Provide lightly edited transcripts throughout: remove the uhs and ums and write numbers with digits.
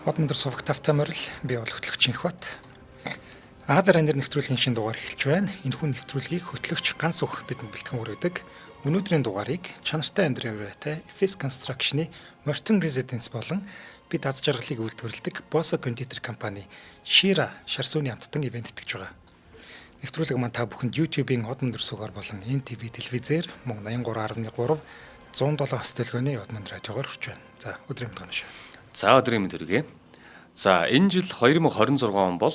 Одон дор сувагт автоморил би бол хөтлөгч Инхбат. Аадар анир нэвтрүүлгийн шинэ дугаар эхэлж байна. Энэхүү нэвтрүүлгийг хөтлөгч ганц үг бидэнд бэлтгэн хүргэдэг. Өнөөдрийн дугаарыг чанартай амьдралтай FS Construction-ы Morton Residence болон бид аз жаргалыг үйлдвэрлэдэг Boso Conditor компани Shira шар сууны амттан ивент итгэж байгаа. Нэвтрүүлэг маань та бүхэнд YouTube-ийн Одон дор сугаар болон NTV телевизээр мөн 83.3 107 стелгоны Одон радиогоор хүрч байна. За өдрийн мэнд гэнэ. За өдрийн мэнд хүргэе. За энэ жил 2026 он бол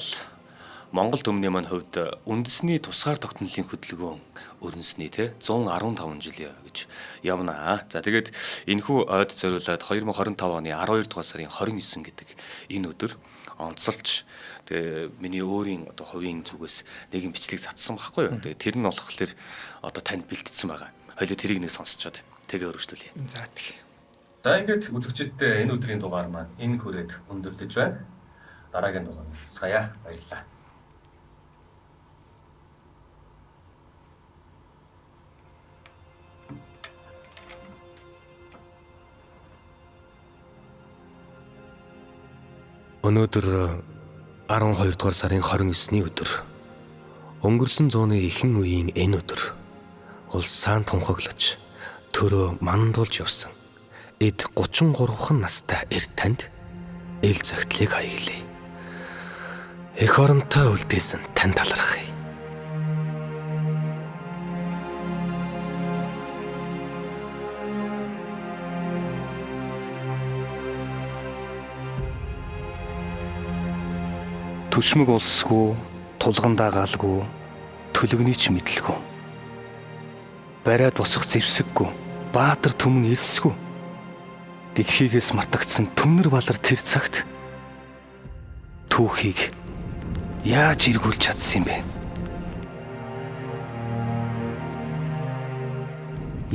Монгол төмний маань хувьд үндэсний тусгаар тогтнолын хөдөлгөөн өрнөсний 115 жил гэж явна. За тэгээд энэхүү ойд зориулаад 2025 оны 12 дугаар сарын 29 гэдэг энэ өдөр онцолж тэгээ миний өөрийн одоо хувийн зүгээс нэгэн бичлэг татсан байхгүй юу. Тэгээ тэр нь болохоор одоо танд бэлтгэсэн байгаа. Хоёул тэрийг нэг сонсчоод тэгээ өргөжлүүлье. За тийм. За ингээд үзэгчдээ энэ өдрийн дугаар маань энэ хүрээд өндөрлөж байна. Дараагийн дугаар уулзцаая. Баярлалаа. Өнөөдөр 12 дугаар сарын 29-ний өдөр. Өнгөрсөн зууны ихэнх үеийн энэ өдөр улсаан тунхаглаж төрөө мандуулж явсан эд 33хан настай эр танд эл загтлыг хаяглая. Эх оронтой үлдээсэн тань талархъя. Түшмэг улсгүй, тулгандаа галгүй, төлөгний ч мэдлгүй. Бариад босох зэвсэггүй, баатар түмэн элсгүй. Дэлхийгээс мартагдсан түмнэр балар тэр цагт түүхийг яаж эргүүлж чадсан юм бэ?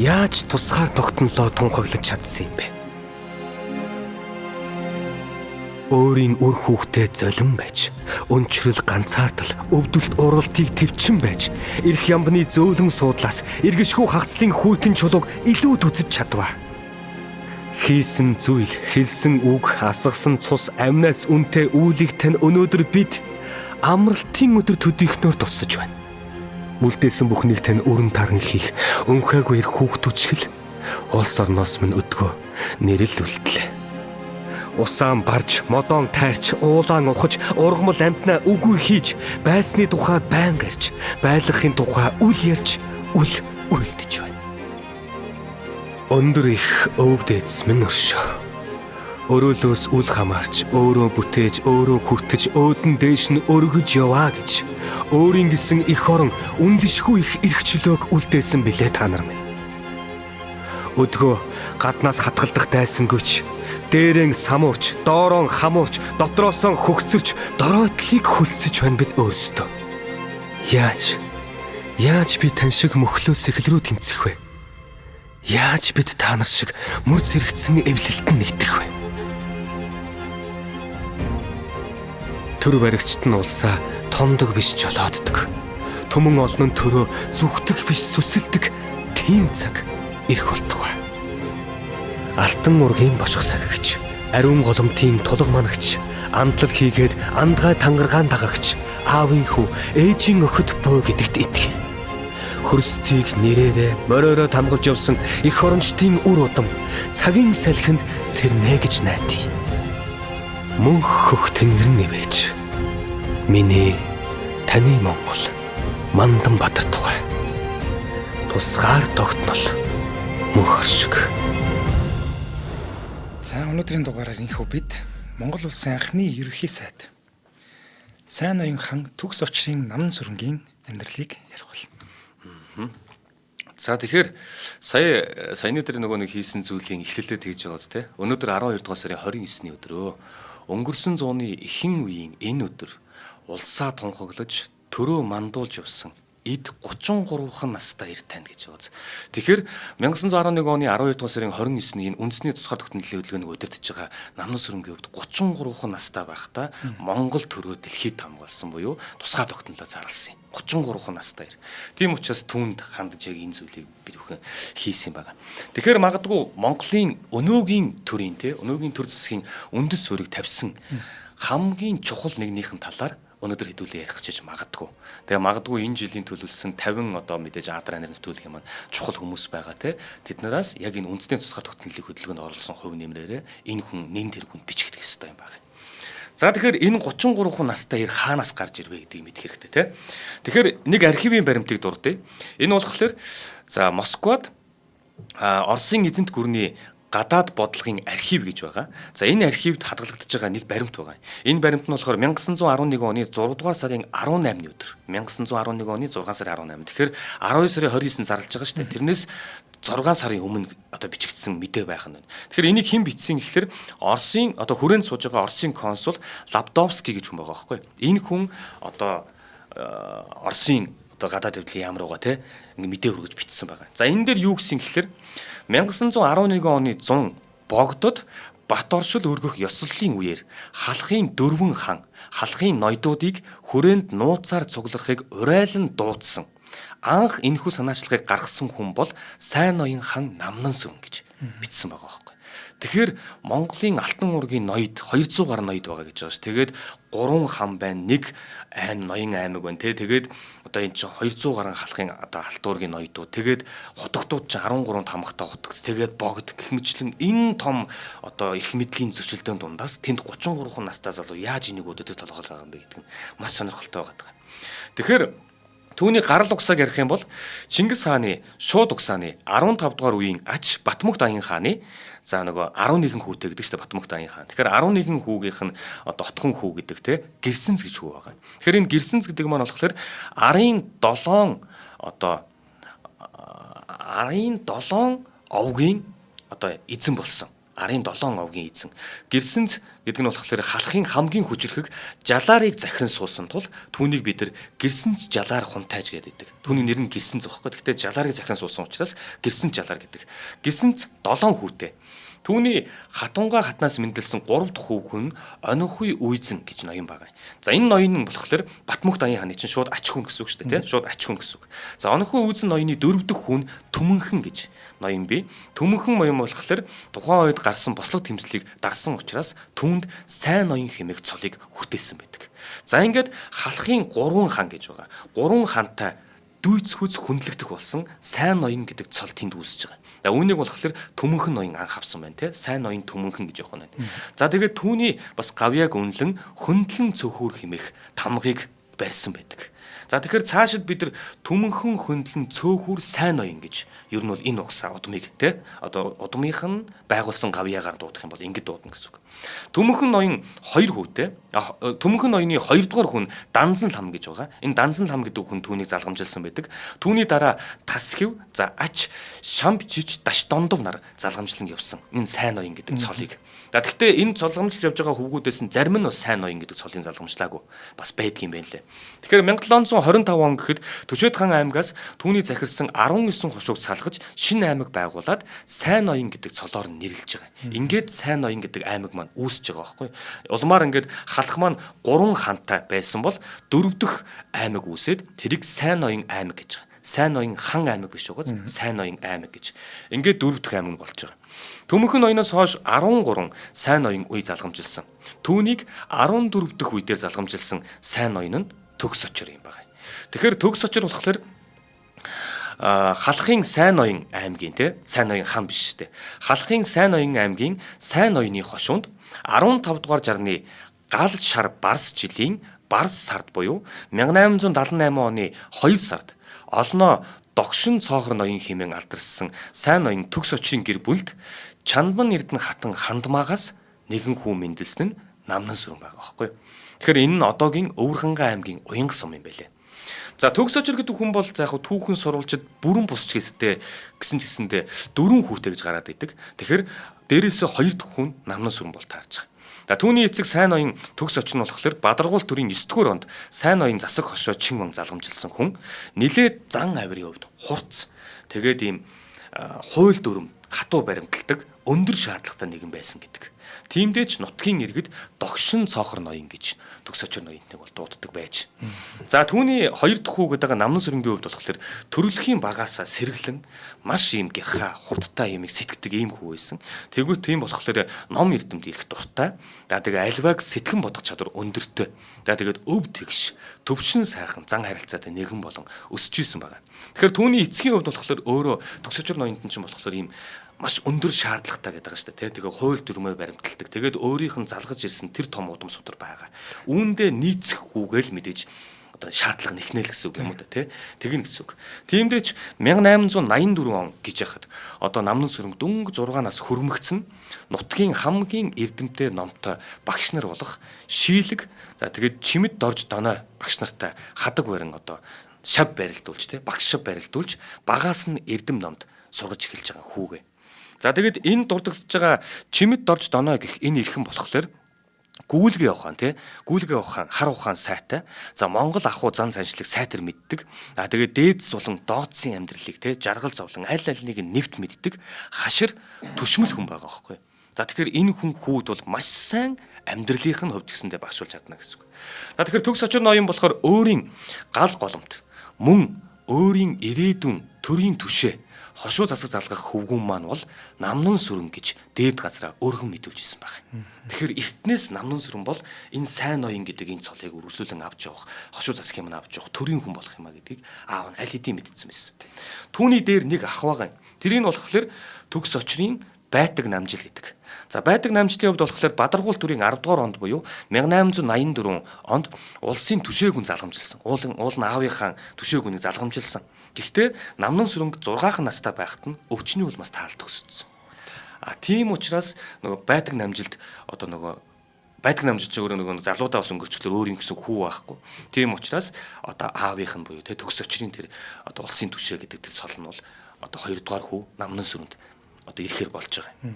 Яаж тусгаар тогтнолоо тунхаглаж чадсан юм бэ? Өөрийн үр хүүхдэд золин байж, өнчрөл ганцаардал, өвдөлт уралтыг твчин байж, эрх ямбны зөөлөн суудлаас эргэшгүй хагцлын хүйтэн чулууг илүүд үзэж чадваа. Хийсэн зүйл, хэлсэн үг, асгасан цус амнаас үнтэй үүлийг тань өнөөдөр бид амралтын өдөр төдийхнөөр тусаж байна. Мүлдээсэн бүхнийг тань өрн таран хийх, өнхөөгүй эрх хүүхдүүчгэл улс орноос минь өдгөө нэрэл үлдлээ. Усаан барж, модон тайрч, уулаан ухаж, ургамал амтнаа үгүй хийж, байсны тухай байн гарч, байлгахын тухай үл ярьж, үл үрэлдэж байна. Өндөр их өвгдээц минь өршөө. Өрөөлөөс үл хамаарч, өөрөө бүтээж, өөрөө хүртэж, өөдөн дээш нь өргөж яваа гэж өөрийн гисэн их орон үнэлшгүй их эрхчлөөг үлдээсэн билээ та нар минь. Өдгөө гаднаас хатгалдах дайсангүйч, дээрэн самуурч, доорон хамуурч, дотроос нь хөгцөрч, дороотлыг хөлцөж байна бид өөрсдөө. Яаж би тань шиг мөхлөөс эхлрүү тэмцэх вэ? Яаж бид та нар шиг мөр зэрэгцэн эвлэлтэнд нэгдэх вэ? Төр баригчт нь улсаа томдог биш жолооддог. Түмэн олон нь төрөө зүгтэх биш сүсэлдэг тийм цаг ирэх болтугай. Алтан ургийн бошго сахигч, ариун голомтын тулга манагч, амтлал хийгээд андгай тангаргаан дагагч, аавын хүү, ээжийн охид бөө гэдэгт итгэе. Хөрстийг нэрээрээ мориороо тамгалж явсан их орончдын үр удам цагийн салхинд сэрнэ гэж найдаа. Мөнх хөх тэнгэр нэвэж миний таны Монгол Мандан Баатар тухай тусгаар тогтнол мөнх оршиг. За өнөөдрийн дугаараар инхүү бид Монгол улсын анхны ерөнхий сайд Сайн ноён хан төгс очрын намн сүрэнгийн амьдралыг ярих болно. За тэгэхээр саяны дээр нөгөө нэг хийсэн зүйлийн эхлэлдээ тэгж байгаа зү те. Өнөөдөр 12 дугаар сарын 29-ний өдрөө өнгөрсөн зууны ихэнх үеийн энэ өдөр улсаа тунхаглаж төрөө мандуулж явсан эд 33хан настай эр танд гэж байгаа. Тэгэхээр 1911 оны 12 дугаар сарын 29-ний энэ үндэсний тусгай тогтнолын хөдөлгөөнийг удирдах байгаа Намнан сүрэнгийн хувьд 33хан настай байхдаа Монгол төрөө дэлхийд хамгаалсан буюу тусгай тогтнолоо зарласан юм. 33 настай ир. Тийм учраас түүнд хандж яг энэ зүйлийг бид бүхэн хийсэн байгаа. Тэгэхээр магадгүй Монголын өнөөгийн төрийн өнөөгийн төр засгийн үндэс суурийг тавьсан хамгийн чухал нэгнийхэн талаар өнөөдөр хэдүүлээ ярих гэж магадгүй. Тэгээ магадгүй энэ жилийн төлөвлөсөн 50 одоо мэдээж Адар анир нэвтрүүлэх юм чухал хүмүүс байгаа тэднээс яг энэ үндэсний тусгай тогтнолын хөдөлгөөнд оролцсон хувь нэмрээрээ энэ хүн нэн тэр хүнд бичигдэх ёстой юм байна. За тэгэхээр энэ 33 настай ир хаанаас гарч ирвэ гэдгийг мэдэх хэрэгтэй тийм. Тэгэхээр нэг архивын баримтыг дурдъя. Энэ болохоор за Москвад Оросын эзэнт гүрний гадаад бодлогын архив гэж байгаа. За энэ архивд хадгалагдаж байгаа нэг баримт байгаа. Энэ баримт нь болохоор 1911 оны 6 дугаар сарын 18-ны өдөр. 1911 оны 6 сарын 18. Тэгэхээр 12 сарын 29-нд зарлаж байгаа шүү дээ. Тэрнээс 6 сарын өмнө одоо бичигдсэн мэдээ байх нь. Тэгэхээр энийг хэн бичсэн гэхээр Оросын одоо хүрээнд сууж байгаа Оросын консул Лавдовский гэж хүн байгаа байхгүй. Энэ хүн одоо Оросын одоо гадаад хэвлэлийн яам руугаа ингээ мэдээ хүргэж бичсэн байгаа. За энэ дээр юу гэсэн гэхээр 1911 оны 100 богдод Бат оршил өргөх ёслолын үеэр халахын 4 хан халахын ноёдуудыг хүрээнд нууцаар цуглахыг урайлан дуудсан. Анх энэхүү санаачлагыг гаргасан хүн бол сайн ноён хан Намнан сүрэн гэж бичсэн байгаа байхгүй. Тэгэхээр Монголын Алтан уургийн ноёд 200 гаруй ноёд байгаа гэж байгаа ш. Тэгээд 3 хан байна, нэг ноён аймаг байна те. Тэгээд одоо энэ чинь 200 гаруй халахын одоо Алтан уургийн ноёдууд. Тэгээд хутагтууд чинь 13 тамгатай хутагт. Тэгээд богд гэх мэтлэн энэ том одоо их мэдлийн зөрчилдөөн дундаас тэнд 33 настай залуу яаж энийг өдөртөд толгойлоо байгаа юм бэ гэдэг нь маш сонирхолтой байгаа. Тэгэхээр түүний гарал угсааг ярих юм бол Чингис хааны шууд угсааны 15 дугаар үеийн ач Батмүхт аян хааны за нөгөө 11 хүүтэй гэдэг чинь Батмүхт аян хаан. Тэгэхээр 11 хүүгийнх нь одоо отхон хүү гэдэг Гэрсэнц гэж хүү байгаа. Тэгэхээр энэ Гэрсэнц гэдэг маань болохоор арын 7 одоо арын 7 овгийн одоо эзэн болсон. Арын 7 овгийн эзэн. Гэрсэнц гэдэг нь болохоор халахын хамгийн хүчрхэг жалаарыг захиран суусан тул түүнийг бид нар Гэрсэнц жалаар хунтайж гэдэг. Түүний нэр нь Гэрсэнц байхгүй. Гэхдээ жалаарыг захиран суусан учраас Гэрсэнц жалаар гэдэг. Гэрсэнц 7 хүүтэй. Түүний хатунгаа хатнаас мэндэлсэн 3 дахь хүүг нь Онохуй үйзэн гэж ноён байгаа. За энэ ноён нь болохоор Батмүхт аян хааны чинь шууд ач хүн гэсэн үг шүү дээ, тийм шууд ач хүн гэсэн үг. За Онохуй үйзэн ноёны 4 дахь хүн Төмөнхөн гэж ноён бий. Төмөнхөн ноён болохоор тухайн үед гарсан бослог тэмцлийг дарсан учраас түүнд сайн ноён хэмээх цолыг хүртээсэн байдаг. За ингээд халахын 3 хан гэж байгаа. 3 хантай дүйц хүз хүндлэгдэх болсон сайн ноён гэдэг цол тэнд үүсэж байгаа. За үүнийг болохоор Төмөнхөн ноён анх авсан байна те. Сайн ноён Төмөнхөн гэж явах нь. За тэгээд түүний бас гавьяаг үнэлэн хөндлөн цөхөр хэмээх тамгыг барьсан байдаг. За тэгэхээр цаашид бид нар Төмөнхөн хөндлөн цөөхүр сайн ноён гэж ер нь бол энэ угсаа удмыг те одоо удмынх нь байгуулсан гавьяагаар дуудах юм бол ингэж дуудана гэсэн үг. Төмөнхөн ноён 2 хүүтэй. Төмөнхөн ноёны 2 дугаар хүн Данзан лам гэж байгаа. Энэ Данзан лам гэдэг хүн түүнийг залгамжилсан байдаг. Түүний дараа Тасхив, за Ач, Шамбчиж, Даш Дондов нар залгамжлан явсан. Энэ сайн ноён гэдэг цолыг. За гэхдээ энэ залгамжилж явж байгаа хүүгүүдээс нь зарим нь бас сайн ноён гэдэг цолын залгамжлаагүй бас байдаг юм байна лээ. Тэгэхээр 1725 он гэхэд Төшөөд хаан аймгаас түүний захирсан 19 хошууг салгаж шинэ аймаг байгуулад сайн ноён гэдэг цолоор нэрлэж байгаа. Ингээд сайн ноён гэдэг аймаг маань үүсэж байгаа байхгүй. Улмаар ингээд халах маань 3 хантай байсан бол 4 дахь аймаг үүсээд тэрийг сайн ноён аймаг гэж байгаа. Сайн ноён хан аймаг биш угаас сайн ноён аймаг гэж. Ингээд 4 дахь аймаг болж байгаа. Төмөнхөн ноёноос хойш 13 сайн ноён үе залгамжилсан. Түүнийг 14 дахь үедээ залгамжилсан сайн ноён нь Төгс очир юм байна. Тэгэхээр Төгс очир болохоор халахын сайн ноён аймгийн сайн ноён хан биш шүү дээ. Халахын сайн ноён аймгийн сайн ноёны хошуунд 15 дугаар жарны гал шар барс жилийн барс сард буюу 1878 оны 2 сард олноо догшин цоохор ноён хэмээн алдарсан сайн ноён Төгс очирын гэр бүлд Чандман Эрдэнэ хатан хандмаагаас нэгэн хүү мэндэлсэн нь Намнан сүрэн байгаа байхгүй. Тэгэхээр энэ нь одоогийн Өвөрхангай аймгийн Уянга сум юм байлээ. За Төгс очир гэдэг хүн бол за яг түүхэн сурвалжид бүрэн бусч гэстэй гэсэн 4 хүүтэй гэж гараад идэг. Тэгэхээр дээрээсээ 2 дахь хүн Намнан сүрэн бол таарч байгаа. За түүний эцэг сайн ноён төгс очин болохоор Бадаргуул төрийн 9-р онд сайн ноён засаг хошоо Чинван залгамжилсан хүн нилээд зан авирын хувьд хурц тэгээд ийм хууль дүрм хатуу баримталдаг өндөр шаардлагатай нэгэн байсан гэдэг. Тиймдээ ч нутгийн иргэд догшин цоохор ноён гэж төгс очир ноёнтныг бол дууддаг байж. За түүний 2 дахь хүү гэдэг Намнан сүрэнгийн хувьд болохоор төрөлхийн багаасаа сэргэлэн маш ийм гярхаа хурдтай юмыг сэтгэдэг ийм хүү байсан. Тэгвэл тийм болохоор ном эрдэмт ирэх дуртай. За тэгээ альваг сэтгэн бодох чадвар өндөртэй. За тэгээд өв тэгш төвшин сайхан зан харилцаатай нэгэн болон өсөж исэн байгаа. Тэгэхээр түүний эцгийн хувьд болохоор өөрөө төгс очир ноёнтон ч болохоор ийм маш өндөр шаардлагатай гэдэг байгаа шүү дээ. Тэгээ хууль дүрмээр баримталдаг. Тэгээд өөрийнх нь залгаж ирсэн тэр том удам судар байгаа. Үүндээ нийцэхгүйгээл мэдээж одоо шаардлага нэхнэ л гэсэн үг юм уу те. Тэгнэ гэсэн үг. Тиймдээ ч 1884 он гэж яхад одоо Намнан сүрэнг дөнгө 6 нас хөрмөгцөн нутгийн хамгийн эрдэмтэй номтой багш нар болох Шийлэг за тэгээд Чимэд дорж доной багш нартай хадаг барин одоо шав барилдуулж те багш шав барилдуулж багаас нь эрдэм номд сургаж эхэлж байгаа хүүгээ. За тэгээд энэ дурдгдж байгаа Чимэд дорж доной гэх энэ эрхэм болохоор гүйлгээ ухаан тий гүйлгээ ухаан хар ухаан сайтай. За Монгол ахуй зан саншлыг сайтар мэддэг. А тэгээд дээдс болон дооцсон амьдралыг тий жаргал зовлон аль алиныг нэвт мэддэг хашир түшмэл хүн байгаа байхгүй. За тэгэхээр энэ хүн хүүд бол маш сайн амьдралынх нь хувьд гэсэндээ багшуулж чадна гэсэн үг. За тэгэхээр төгс очир ноён болохоор өөрийн гал голомт мөн өөрийн ирээдүйн төрийн түшээ хошуу засаг залгах хөвгүүн маань бол Намнан сүрэн гэж дээд газараа өргөн мэдүүлж ирсэн байна. Тэгэхээр эртнээс Намнан сүрэн бол энэ сайн ноён гэдэг энэ цолыг үргэлжлүүлэн авч явах, хошуу засах юм авч явах, төрийн хүн болох юм а гэдгийг аав нь аль хэдийн мэдсэн байсан. Түүний дээр нэг ах байгаа. Тэрийг нь болохоор төгс очрын байтаг намжил гэдэг. За байтаг намжлын хувьд болохоор Бадаргуул төрийн 10 дугаар онд буюу 1884 онд улсын түшээгүн залгамжилсан. Уул нь аавынхаа түшээгүнийг залгамжилсан. Гэхдээ Намнан сүрэнг 6 настай байхад нь өвчний улмаас таалт өгсөн. Тийм учраас нөгөө байтаг намжилд одоо нөгөө байтаг намжилч өөрөө нөгөө залуудаа бас өнгөрчлөөр өөрийн гэсэн хүү байхгүй. Тийм учраас одоо аавынх нь буюу төгс очрын тэр одоо улсын түшээ гэдэг тэр сол нь бол одоо 2 дугаар хүү Намнан сүрэнд одоо ирэхээр болж байгаа.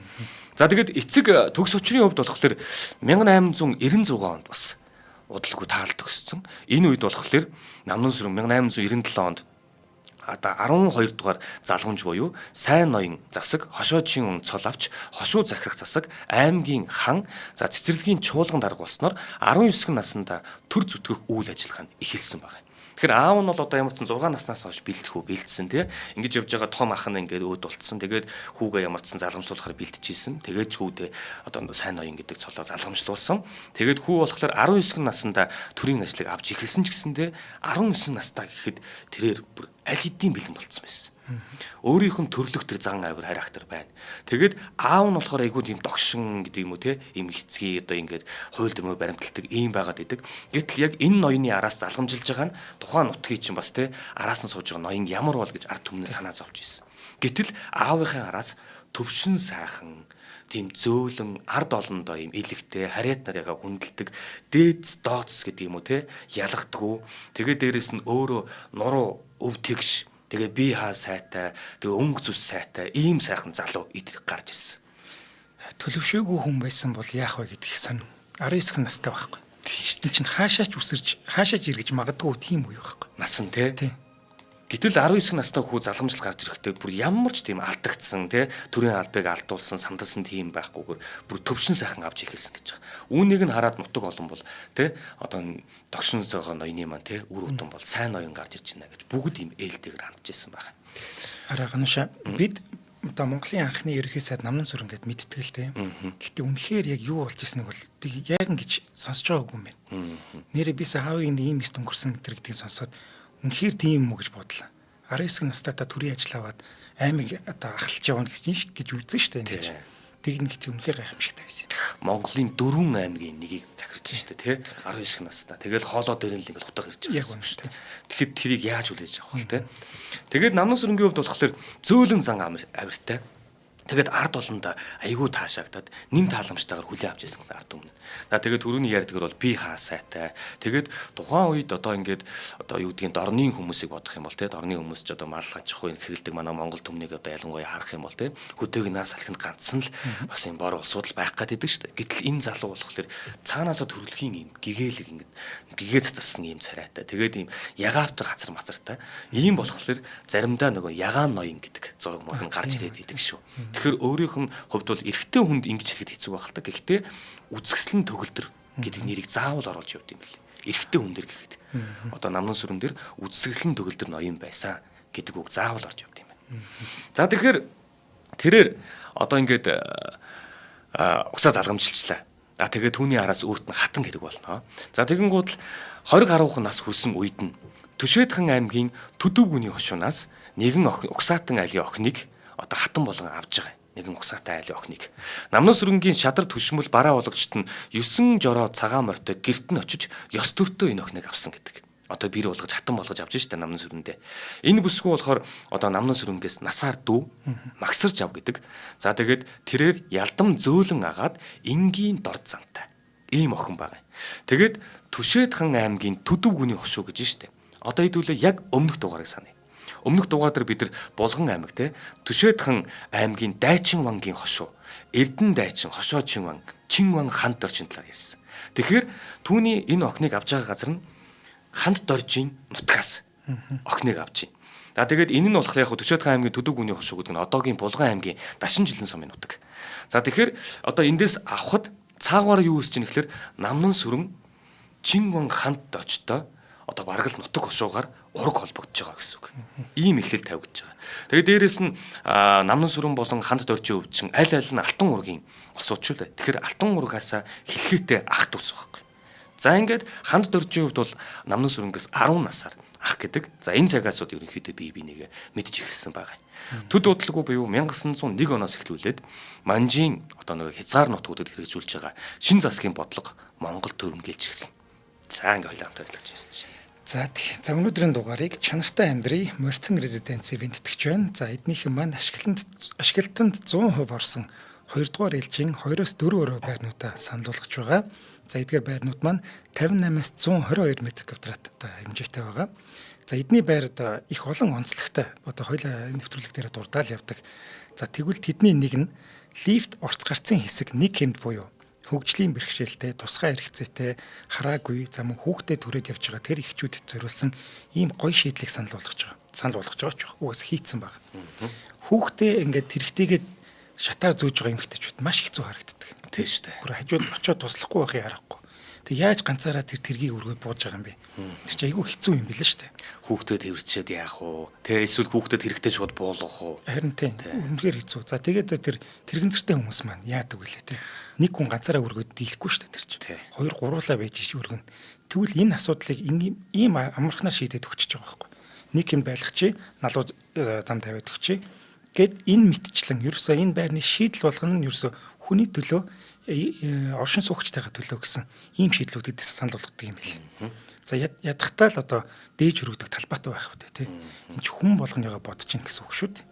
За тэгээд эцэг төгс очрын хувьд болохоор 1896 онд бас удалгүй таалт өгсөн. Энэ үед болохоор Намнан сүрэн 1897 онд одоо 12 дугаар залгамж буюу сайн ноён засаг хошоо чин цол авч хошуу захирах засаг аймгийн хан за цэцэрлэгийн чуулган дарга болсноор 19 наснда төр зүтгэх үйл ажиллагаа нь эхэлсэн байна. Тэгэхээр аав нь бол одоо ямар ч 6 наснаас хойш бэлдсэн тий. Ингэж явж байгаа том ах нь ингээд өөд болцсон. Тэгээд хүүгээ ямар ч залгамжлуулахаар бэлдэжсэн. Тэгээд хүүдээ одоо сайн ноён гэдэг цолоо залгамжлуулсан. Тэгээд хүү болохоор 19 наснда төрийн ажлыг авч эхэлсэн ч гэсэндээ 19 настай гэхэд тэрээр бүр аль хэдийн бэлэн болцсон байсан. Өөрийнх нь төрлөх төр зан авир характер байна. Тэгээд аав нь болохоор айгүй тийм догшин гэдэг юм уу те ийм хэцгий одоо ингээд хууль дүрмээр баримталдаг ийм байгаад идэг. Гэтэл яг энэ ноёны араас залгамжилж байгаа нь тухайн нутгийн чинь бас те араас нь сууж байгаа ноён ямар бол гэж ард түмнээ санаа зовж ирсэн. Гэтэл аавынхаа араас төвшин сайхан тийм зөөлөн ард олондоо ийм илэгтэй харьяат нарыгаа хүндэлдэг дээдс дооцс гэдэг юм уу те ялгдаггүй. Тэгээд дээрэс нь өөрөө нуруу өв тэгш тэгээ би хаа сайтай тэгээ өнгө зүс сайтай ийм сайхан залуу идрэг гарч ирсэн. Төлөвшөөгүй хүн байсан бол яах вэ гэдгийг сонь. 19 настай байхгүй. Тийм чинь хаашаач үсэрч хаашаач эргэж магадгүй тийм үе байхгүй. Насан тий. Гэтэл 19 настай хүү залгамжил гарч ирэхдээ бүр ямар ч тийм алдагдсан тий төрийн албыг алдуулсан сандалсан тийм байхгүйгээр бүр төвшин сайхан авч ихэлсэн гэж байгаа. Үүнийг нь хараад нутаг олон бол тий одоо догшин зөөгөө ноёны маань тий үр удам бол сайн ноён гарч ирж байна гэж бүгд ийм ээлтэйгээр хандж ирсэн байна. Арааганаша бид одоо Монголын анхны ерөнхий сайд Намнан сүрэн гэдээ мэддэг л тий. Гэтэ үнэхээр яг юу болж ирснийг бол яг ингэж сонсож байгаагүй юм байна. Нэрээ бис аавын ийм их өнгөрсөн гэдгийг сонсоод үнэхээр тийм юм уу гэж бодлоо. 19 настай та төрийн ажил аваад аймаг одоо ахалж явна гэж үзсэн шүү дээ ингэж. Тэгнэ гэж үнэхээр гайхамшигтай байсан. Монголын 4 аймгийн нэгийг захирч шүү дээ тий 19 настай. Тэгэл хоолоо дээр нь л ингэ хутга ирж байгаа. Яг үнэ шүү дээ. Тэгэхэд тэрийг яаж хүлээж авах вэ тий. Тэгээд Намнан сүрэнгийн хувьд болохоор зөөлөн зан авиртай. Тэгээд ард олонда айгүй таашаагдаад нэн тааламжтайгаар хүлээн авч ирсэн гэсэн ард өмнө. За тэгээд түрүүний ярьдгаар бол би хаа сайтай. Тэгээд тухайн үед одоо ингээд одоо юу гэдгийг дорны хүмүүсийг бодох юм бол те дорны хүмүүс ч одоо мал аж ахуйн хэрэгэлдэг манай Монгол төмнийг одоо ялангуяа харах юм бол те хөдөг нар салхинд ганцсан л бас юм бор улсууд л байх гэдэг шүү дээ. Гэтэл энэ залуу болохоор цаанаасаа төрөлхийн юм гэгээлэг ингээд гэгээ цацарсан юм царайтай. Тэгээд ийм ягааптар хазар мацартай. Ийм болохоор заримдаа нөгөө ягаан ноён гэдэг зураг мөн гарч ирээд идэг шүү. Тэгэхээр өөрийнх нь хувьд бол эрэгтэй хүнд ингэж хэлэхэд хэцүү байх л та. Гэхдээ үзэсгэлэн төгөлдөр гэдэг нэрийг заавал оруулж явд юм бэл. Эрэгтэй хүн дэр гэхэд. Одоо намнан сүрэн дээр үзэсгэлэн төгөлдөр ноён байсан гэдэг үг заавал орж явд юм байна. За тэгэхээр тэрээр одоо ингээд угсаа залгамжилчлаа. Тэгээд түүний араас өөрт нь хатан хэрэг болно. За тэгэнгүүт л 20 гаруйхан нас хүрсэн үед нь Төшөөдхан аймгийн Төдөвгүний хошуунаас нэгэн угсаатан айлын охиныг одоо хатан болгон авж байгаа. Нэгэн угсаатай айлын охиныг. Намнан сүрэнгийн шадар түшмэл бараа ологчт нь 9 жороо цагаан морьтой гэрт нь очиж ёс төртөө энэ охиныг авсан гэдэг. Одоо бэр болгож хатан болгож авж штэ намнан сүрэндээ. Энэ бүсгүй болохоор одоо намнан сүрэнгээс насаар дүү магсарж ав гэдэг. За тэгээд тэрээр ялдам зөөлөн агаад энгийн дорд зантай. Ийм охин байгаа. Тэгээд Төшөөдхан аймгийн Төдөвгүний хошуу гэж штэ. Одоо хэдүүлээ яг өмнөх дугаарыг саная. Өмнөх дугаар дээр бид нар Булган аймаг те Төшөөдхан аймгийн Дайчин вангийн хошуу, Эрдэнэ дайчин хошоо Чинван, Чинван ханд доржин талаар ярьсан. Тэгэхээр түүний энэ охиныг авч байгаа газар нь ханд доржийн нутгаас охиныг авч байна. За тэгээд энэ нь болохоор яг Төшөөдхан аймгийн Төдөвгүний хошуу гэдэг нь одоогийн Булган аймгийн Дашин жилэн сумын нутаг. За тэгэхээр одоо эндээс авахд цаагаар юу хийж чинь гэхээр намнан сүрэн Чинван ханд доржтой одоо бараг л нутаг хошуугаар ураг холбогдож байгаа гэсэн үг. Ийм эхлэл тавигдж байгаа. Тэгээд дээрэс нь намнан сүрэн болон ханд доржийн өвчин аль аль нь алтан ургийн улсууд шүү дээ. Тэгэхээр алтан ургаасаа хэлхээтэй ах дүүс байхгүй. За ингээд ханд доржийн хувьд бол намнан сүрэнгээс 10 насаар ах гэдэг. За энэ цагаасууд ерөнхийдөө бие бинийгээ мэдж эхэлсэн байгаа. Төд удалгүй буюу 1901 оноос эхлүүлээд Манжийн одоо нэг хязгаар нутгуудад хэрэгжүүлж байгаа шин засгийн бодлого Монгол төрөмгийлж эхэлнэ. За ингээд хоёлаа хамт ажиллаж байна. За өнөөдрийн дугаарыг чанартай амьдрий Мортон резиденци бэнтгэж байна. За эднийхэн маань ашиглалтанд 100% орсон 2 дугаар ээлжийн 2-4 өрөө байрнуудаа санал болгож байгаа. За эдгээр байрнууд маань 58-аас 122 м2-тай хэмжээтэй байгаа. За эдний байрад их олон онцлогтой одоо хоёлаа нэвтрүүлэг дээр дурдаал явдаг. За тэгвэл тэдний нэг нь лифт орц гарцын хэсэг нэг хэмд буюу хөгжлийн бэрхшээлтэй, тусгай хэрэгцээтэй, хараагүй, за мөн хүүхдэд түрээд явж байгаа тэр эхчүүдэд зориулсан ийм гоё шийдлийг санал болгож байгаа ч угаас хийцэн баг. Хүүхдээ ингээд тэрхтээгээд шатаар зөөж байгаа эмэгтэйчүүд маш хэцүү харагддаг. Тийм шүү дээ. Бүр хажууд очиод туслахгүй байхыг аргагүй. Тэг яаж ганцаараа тэр тэргийг өргөд бууж байгаа юм бэ? Тэр чинь айгүй хэцүү юм билээ шүү дээ. Хүүхдэд тэрчээд яах вэ? Тэ эсвэл хүүхдэд хэрэгтэй шууд буулгах уу? Харин тийм. Үнэхээр хэцүү. За тэгээд тэр тэрэгэнцэртэй хүмүүс маань яадаг вүлээ те. Нэг хүн ганцаараа өргөд дийлэхгүй шүү дээ тэр чинь. Хоёр гуруулаа байж өргөн. Тэгвэл энэ асуудлыг ийм амархнаар шийдээд өгчөж байгаа байхгүй. Нэг юм байлгах чи налуу зам тавиад өгчи. Гэт энэ мэтчлэн ерөөсөө энэ байрны шийдэл болгоно нь ерөөсөө хүний төлөө оршин суугчтайгаа төлөө гэсэн ийм шийдлүүдэд санал болгодог юм билээ. За ядахтаа л одоо дээж өргөдөг талбайтай байх үү те. Энд ч хүн болгоныгоо бодож ин гэсэн үг шүү дээ.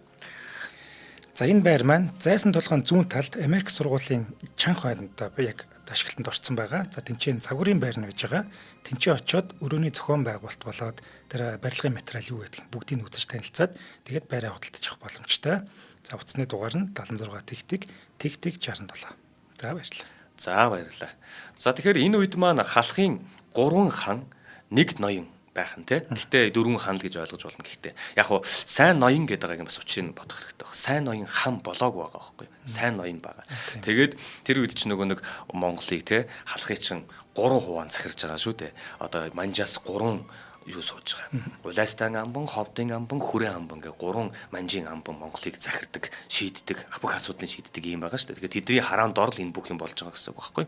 За энэ байр маань зайсан толгойн зүүн талд Америк сургуулийн чанх байранда яг ашиглалтанд орсон байгаа. За тэнцэн загварын байр нь байж байгаа. Тэнцээ очиод өрөөний зохион байгуулалт болоод тэр барилгын материал юу гэдэг бүгдийг үзэж танилцаад тэгээд байраа худалдаж авах боломжтой. За утасны дугаар нь 76 тэгтэг 67. За баярлалаа. За баярлалаа. За тэгэхээр энэ үед маань халахын 3 хан, 1 ноён байх нь те. Гэхдээ 4 хан л гэж ойлгож болно. Гэхдээ яг хуу сайн ноён гэдэг байгаагийн бас учрыг бодох хэрэгтэй байна. Сайн ноён хан болоогүй байгаа байхгүй. Сайн ноён байгаа. Тэгээд тэр үед чинь нөгөө нэг Монголыг те халахыг чинь 3 хуваан захирж байгаа шүү дээ. Одоо Манжаас 3 юу сууж байгаа. Улаастан амбан, Ховдын амбан, Хүрэн амбан гэх 3 Манжийн амбан Монголыг захирдаг, шийддэг, бүх асуудлыг шийддэг юм байгаа шүү дээ. Тэгэхээр тэдний хараан дор л энэ бүх юм болж байгаа гэсэн үг байхгүй.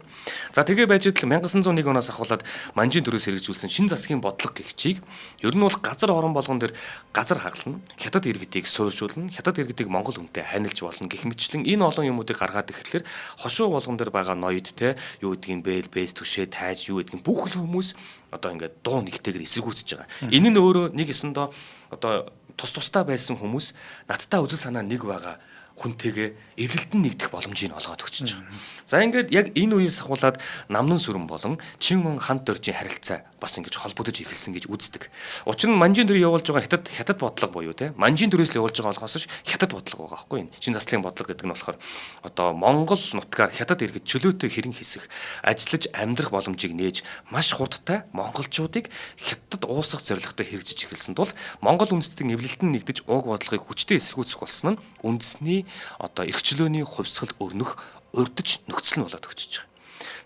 За тэгээ байж идэл 1901 оноос ахуулаад Манжийн төрөөс хэрэгжүүлсэн шин засгийн бодлого гэх чийг ер нь бол газар орон болгон дээр газар хагална, хятад иргэдийг суурьжуулна, хятад иргэдийг Монгол хүнтэй хайрлж болно гэх мэтчлэн энэ олон юмуудыг гаргаад ирэхлээр хошуу болгон дээр байгаа ноёд те юу гэдгийг бэл бэс түшээ тайж юу гэдгийг бүх л хүмүүс одоо ингээд дуу нэгтэйгээр эсэргүүцэж байгаа. Энэ нь өөрөө нэг ёсондоо одоо тус тустай байсан хүмүүс надтай үзэл санаа нэг байгаа хүнтэйгээ эвлэлтэн нэгдэх боломжийг олгоод өгч байгаа. За ингээд яг энэ үеэс ахуулаад Намнан сүрэн болон Чингүн ханд доржийн харилцаа бас ингэж холбогдож эхэлсэн гэж үздэг. Учир нь манжийн төр явуулж байгаа хятад бодлого буюу те манжийн төрөөс л явуулж байгаа болохоос хятад бодлого байгаа байхгүй энэ. Шин заслын бодлого гэдэг нь болохоор одоо Монгол нутгаар хятад иргэд чөлөөтэй хэрэн хэсэх, ажиллаж амьдрах боломжийг нээж маш хурдтай монголчуудыг хятад уусгах зорилготой хэрэгжиж эхэлсэн тул Монгол үндэстэн эвлэлтэн нэгдэж ууг бодлогыг хүчтэй эсэргүүцэх болсон нь үндэсний одоо эрх чөлөөний хувьсгалд өрнөх урдж нөхцөл нь болоод өгчөж байгаа.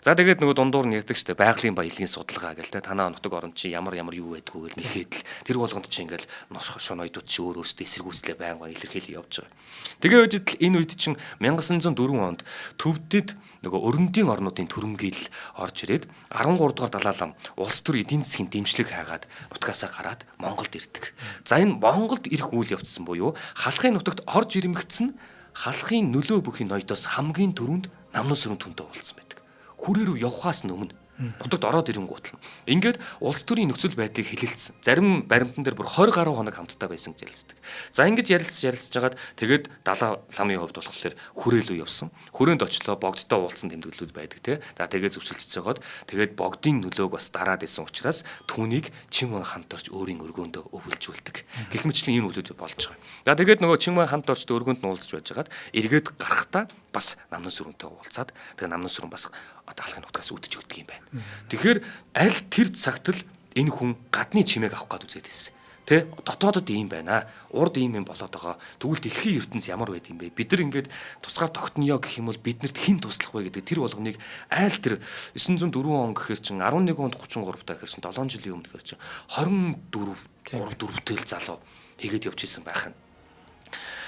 За тэгээд нөгөө дундуур нь ярьдаг штэ байгалийн баялагын судалгаа гэл те танаа нутаг орон чи ямар юу байдгүй гэл нэхэд л тэр болгонд чи ингээл нош шонойдууд чи өөрөөсөө эсэргүүцлээ байнга илэрхийлээ явж байгаа. Тэгээ үедэл энэ үед чин 1904 онд төвдөд нөгөө өрөндийн орнуудын төрөмгийл орж ирээд 13 дугаар далаа лам улс төр эдийн засгийн дэмжлэг хайгаад нутгаасаа гараад Монголд ирдэг. За энэ Монголд ирэх үйл явцсан буюу халахын нутагт орж ирмэгцэн халахын нөлөө бүхий ноёдоос хамгийн түрүүнд Намнан сүрэн түнтэй уулзсан байдаг. Хүрээ рүү явхаас өмнө нутагт ороод ирэнгүүт л ингээд улс төрийн нөхцөл байдлыг хилэлцсэн. Зарим баримтан дээр бүр 20 гаруй хоног хамтдаа байсан гэж ярилцдаг. За ингээд ярилцж жагаад тэгээд далаа ламын хувьд болохоор хүрээлүү явсан. Хүрээнд очлоо богдтой уулзсан тэмдэглэлүүд байдаг те. За тэгээд зөвшөлтөж жагаад тэгээд богдын нөлөөг бас дараад исэн учраас түүнийг Чингүн хамт орж өөрийн өргөөндөө өвөлжүүлдэг. Гэх мэтлэн энэ үйлдэл болж байгаа. За тэгээд нөгөө Чингүн хамт орж өргөөнд нь уулзж байж жагаад эргээд гарахтаа бас Намнан сүрэнтэй уулзаад тэгээд Намнан сүрэн бас халахын нутгаас үдчих өгдөг юм байна. Тэгэхээр аль тэр цагт л энэ хүн гадны чимээг авах гээд үзээд ирсэн. Тэ дотоодод ийм байна. Урд ийм юм болоод байгаа. Тэгвэл дэлхийн ертөнц ямар байд юм бэ? Бид нар ингээд тусгаар тогтноё гэх юм бол биднэрт хэн туслах вэ гэдэг тэр болгоныг аль тэр 904 он гэхээр чин 11 онд 33 таа гэхээр чин 7 жилийн өмнө гэхээр чин 24 4-тэл залуу хийгээд явж исэн байх нь.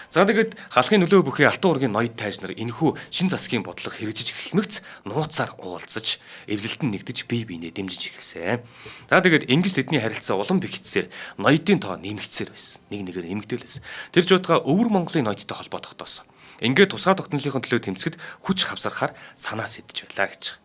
За тэгээд халахын нөлөө бүхий алтан ургийн ноёд тайз нар энэхүү шин засгийн бодлого хэрэгжиж эхлэмэгц нууцаар уулзаж эвлэлтэн нэгдэж бие биенээ дэмжиж эхэлсэн. За тэгээд ингэж тэдний харилцаа улам бэхжсээр ноёдын тоо нэмэгдсээр байсан. Нэг нэгээр нэмэгдээл байсан. Тэр ч удаа өвөр Монголын ноёдтой холбоо тогтоосон. Ингээд тусгай тогтнолынхын төлөө тэмцэхэд хүч хавсархаар санаа сэдэж байлаа гэж.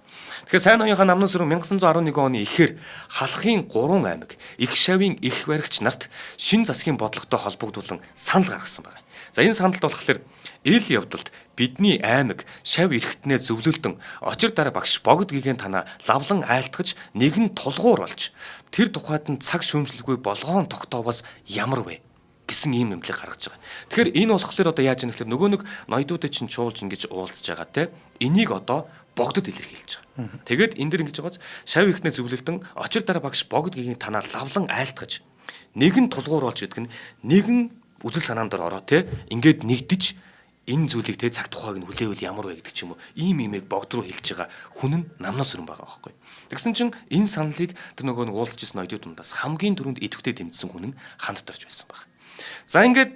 Тэгэхээр сайн ноёнхаа Намнан сүрэн 1911 оны эхээр халахын 3 аймаг их шавийн их баригч нарт шин засгийн бодлоготой холбогдуулан санал гаргасан байна. За энэ саналд болохоор ил явдалд бидний аймаг шав эрэхтнээ зөвлөлдөн очир дараа багш богд гэгээн танаа лавлан айлтгаж нэгэн тулгуур болж тэр тухайд нь цаг шүүмжлэлгүй болгоон тогтоовоос ямар вэ гэсэн ийм юмлыг гаргаж байгаа. Тэгэхээр энэ болохоор одоо яаж юм гэхээр нөгөө нэг ноёдуудад чинь чуулж ингэж уулзж байгаа те энийг одоо богдод илэрхийлж байгаа. Тэгээд энэ дэр ингэж байгааз шав эрэхтнээ зөвлөлдөн очир дараа багш богд гэгээн танаа лавлан айлтгаж нэгэн тулгуур болж гэдэг нь нэгэн үзэл санаанд ороо те ингээд нэгдэж энэ зүйлийг те цаг тухайг нь хүлээвэл ямар вэ гэдэг ч юм уу ийм имийг богд руу хэлж байгаа хүн нь Намнан сүрэн байгаа байхгүй. Тэгсэн чинь энэ саналыг тэр нөгөө уулзж ирсэн ноёдууд дундаас хамгийн түрүүнд идэвхтэй тэмцсэн хүн нь ханд дорж байсан байна. За ингээд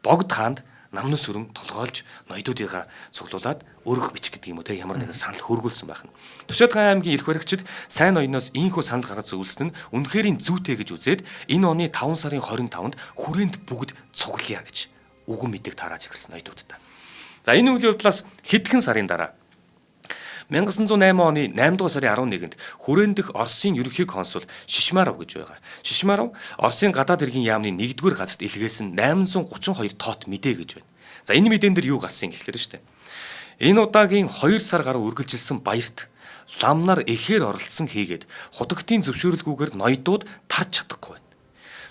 богд хаанд Намнан сүрэн толгойлж ноёдуудыгаа цуглуулад өргөх бичих гэдэг юм уу те ямар нэгэн санал хөргүүлсэн байна. Төшөөдгөн аймгийн эрх баригчид сайн ноёноос ийхүү санал гаргаж зөвлөсөн нь үнэхэрийн зүйтэй гэж үзээд энэ оны 5 сарын 25-нд хүрээнд бүгд цуглая гэж үгэн мэдээг тарааж эхэлсэн ноёдуудтай. За энэ үйл явдлаас хэдхэн сарын дараа 1908 оны 8 дугаар сарын 11-нд хүрээнд дэх Оросын ерөнхий консул Шишмаров гэж байгаа. Шишмаров Оросын гадаад хэргийн яамны 1-р газарт илгээсэн 832 тоот мэдээ гэж байна. За энэ мэдээн дээр юу гарсан гэхлээр шүү дээ. Энэ удаагийн 2 сар гаруй үргэлжилсэн баярт ламнар эхээр оролцсон хийгээд хутагтын зөвшөөрлгүйгээр ноёдууд тарж чадахгүй байна.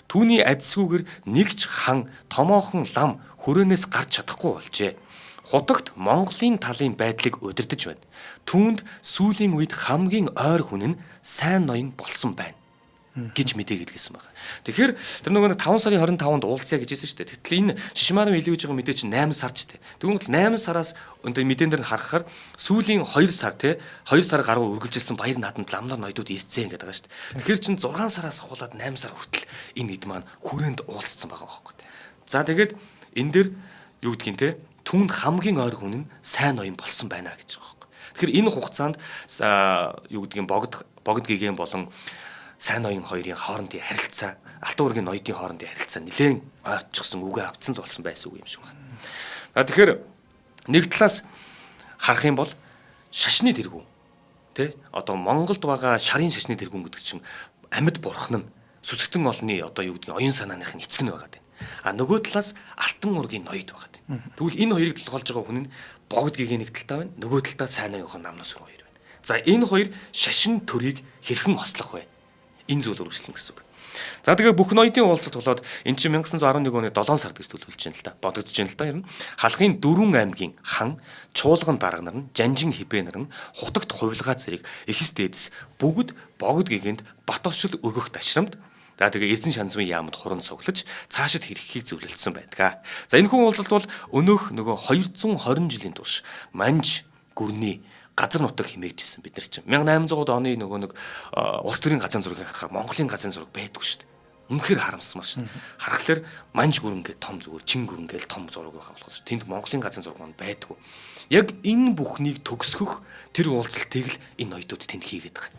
Түүний адисгүйгээр нэгч хан томоохон лам хүрээнээс гарч чадахгүй болжээ. Хутагт Монголын талын байдлыг удирдах байна. Түүнд сүүлийн үед хамгийн ойр хүн нь сайн ноён болсон байна гэж мэдээг илгээсэн байна. Тэгэхээр тэр нөгөө 5 сарын 25-нд уулзъя гэж хэлсэн шүү дээ. Тэгтэл энэ Шишмаров илүүж байгаа мэдээ чинь 8 сар ч дээ. Тэгвэл 8 сараас өндөр мэдэн дээр харахаар сүүлийн 2 сар те 2 сар гаруй үргэлжилсэн баяр нааданд ламнар ноёдууд ирцээ гэдэг байгаа шүү дээ. Тэгэхээр чинь 6 сараас ахуулаад 8 сар хүртэл энэ ид маань хүрээнд уулзсан байгаа байхгүй. За тэгээд энэ дэр юу гэдгийг те түүнд хамгийн ойр хүн нь сайн ноён болсон байна гэж байгаа байхгүй. Тэгэхээр энэ хугацаанд юу гэдгийг богд гэгээн болон сайн ноён хоёрын хоорондын харилцаа, алтан ургийн ноёдын хоорондын харилцаа нэлээд ойртчихсан үгээ авцсан л болсон байсан үг юм шиг байна. Тэгэхээр нэг талаас харах юм бол шашны тэргүүн тий одоо Монголд байгаа шарын шашны тэргүүн гэдэг чинь амьд бурхан нь сүсгтэн олны одоо юу гэдгийг оюун санааных нь эцэг нь байгаа. А нөгөө талаас алтан ургийн ноёд байгаа. Тэгвэл энэ хоёрыг толгойлж байгаа хүн нь богд гэгээ нэг талтай байна. Нөгөө талдаа сайн оюухан намнаас хоёр байна. За энэ хоёр шашин төрийг хэрхэн хослох вэ? Энэ зүйл үргэлжлэн гэсэн үг. За тэгээ бүх ноёдын уулзалт болоод эн чинь 1911 оны 7 сард гэж төлөвлөж байна л да. Бодогдож байна л да. Ер нь халахын 4 аймгийн хан, чуулган дарга нар нь, жанжин хибэ нар нь, хутагт хувилгаа зэрэг эхс дээдэс бүгд богд гэгэнд бат оршил өргөх ташрамд за тэгээ эзэн шанзмын яамд хуран цуглаж цаашид хэрэгхийг зөвлөлдсөн байдаг. За энэ хүн уулзалт бол өнөөх нөгөө 220 жилийн турш манж гүрний газар нутаг хэмээгдсэн бид нар чинь 1800 оны нөгөө нэг улс төрийн газрын зургийг харахаар Монголын газрын зураг байдгүй шүү дээ. Үнэхээр харамсмар шүү дээ. Харахаар манж гүрэн гээд том зүгээр чин гүрэн гээд том зураг байгаа болохоос тэнд Монголын газрын зураг маань байдгүй. Яг энэ бүхнийг төгсгөх тэр уулзалтыг л энэ ноёдууд тэнд хийгээд байгаа.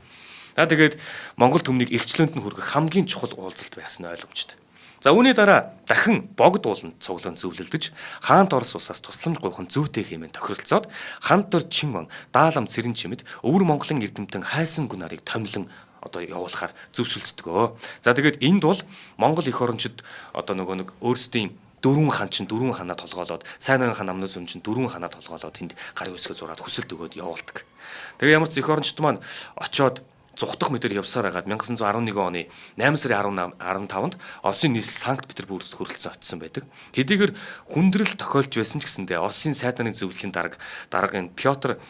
За тэгээд Монгол төмнийг эрхчлөөнд нь хүргэх хамгийн чухал уулзалт байсан нь ойлгомжтой. За үүний дараа дахин богд ууланд цуглан зөвлөлдөж хаант Орос улсаас тусламж гуйхан зүйтэй хэмээн тохиролцоод хант дор Чинван даалам цэрэн чимэд өвөр Монголын эрдэмтэн хайсан гүн нарыг томилон одоо явуулахаар зөвшөлдсдгөө. За тэгээд энд бол Монгол эх орончид одоо нөгөө нэг өөрсдийн дөрвөн хан чинь дөрвөн ханаа толгоолоод сайн оюун хан намнаас өмнө чинь дөрвөн ханаа толгоолоод тэнд гарын үсгээ зураад хүсэлт өгөөд явуулдаг. Тэгээ ямар ч эх орончид маань очоод зүхтах мэдэр явсаар хагаад 1911 оны 8 сарын 15-нд Оросын нийслэл Санкт Петербургт хүрэлцэн очсон байдаг. Хэдийгээр хүндрэл тохиолж байсан ч гэсэндээ Оросын сайд нарын зөвлөлийн даргын Пётр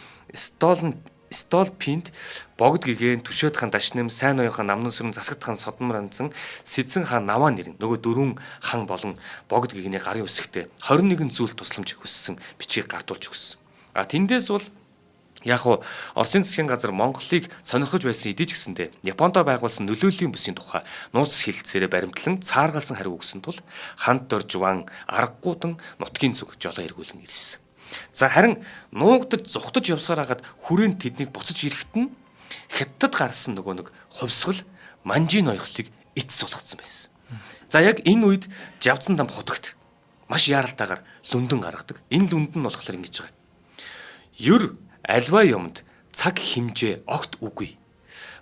Столпинд богд гэгээн Түшөөд хаан Дашнэм сайн оюун хаан Намнын сүрэн Засагт хаан Содмранцан Сэцэн хаан Наваа нэрэн нөгөө дөрвөн хан болон богд гэгээний гарын үсэгтээ 21 зүйл тусламж хүссэн бичгийг гардуулж өгсөн. А тэндээс бол яг уу Оросын засгийн газар Монголыг сонирхож байсан эдий ч гэсэндээ Япондоо байгуулсан нөлөөллийн бүсийн тухай нууц хэлэлцээрээ баримтлан цааргалсан хариу өгсөн тул ханд дор жван аргагүйдан нутгийн зүг жолоо эргүүлэн ирсэн. За харин нуугдаж зүхтаж явсаар хагаад хүрээнд тэднийг буцаж ирэхэд нь Хятадд гарсан нөгөө нэг хувьсгал манжийн ноёхлыг эц сулгацсан байсан. За яг энэ үед Жавцан дам хутагт маш яаралтайгаар лүндэн гаргадаг. Энэ лүндэн нь болохоор ингэж байгаа. Юр альва юмд цаг хэмжээ огт үгүй.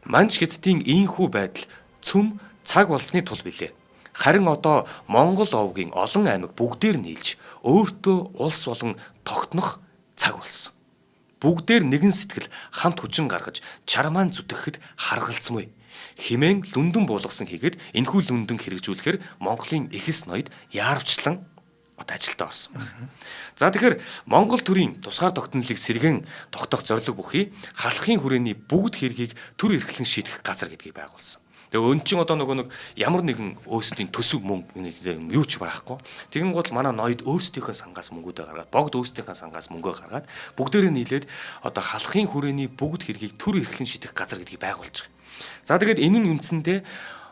Манж хятадын ийхүү байдал цөм цаг болсны тул билээ. Харин одоо Монгол овгийн олон аймаг бүгдээр нийлж өөртөө улс болон тогтнох цаг болсон. Бүгдээр нэгэн сэтгэл хамт хүчин гаргаж чармаан зүтгэхэд харгалцмүй. Химэн лүндэн буулгасан хийгээд энэхүү лүндэн хэрэгжүүлэхээр Монголын эхэс ноёд яарвчлан одоо ажилдаа орсон байна. За тэгэхээр Монгол төрийн тусгаар тогтнолыг сэргэн тогтоох зорилго бүхий халахын хүрээний бүгд хэргийг төр эрхлэн шийдэх газар гэдгийг байгуулсан. Тэгээ өн чинь одоо нөгөө нэг ямар нэгэн өөрсдийн төсөв мөнгө юу ч байхгүй. Тэгэн гол манай ноёд өөрсдийнхөө сангаас мөнгөдөө гаргаад богд өөрсдийнхөө сангаас мөнгөө гаргаад бүгдээрээ нийлээд одоо халахын хүрээний бүгд хэргийг төр эрхлэн шийдэх газар гэдгийг байгуулж байгаа. За тэгээд энэ нь үндсэндээ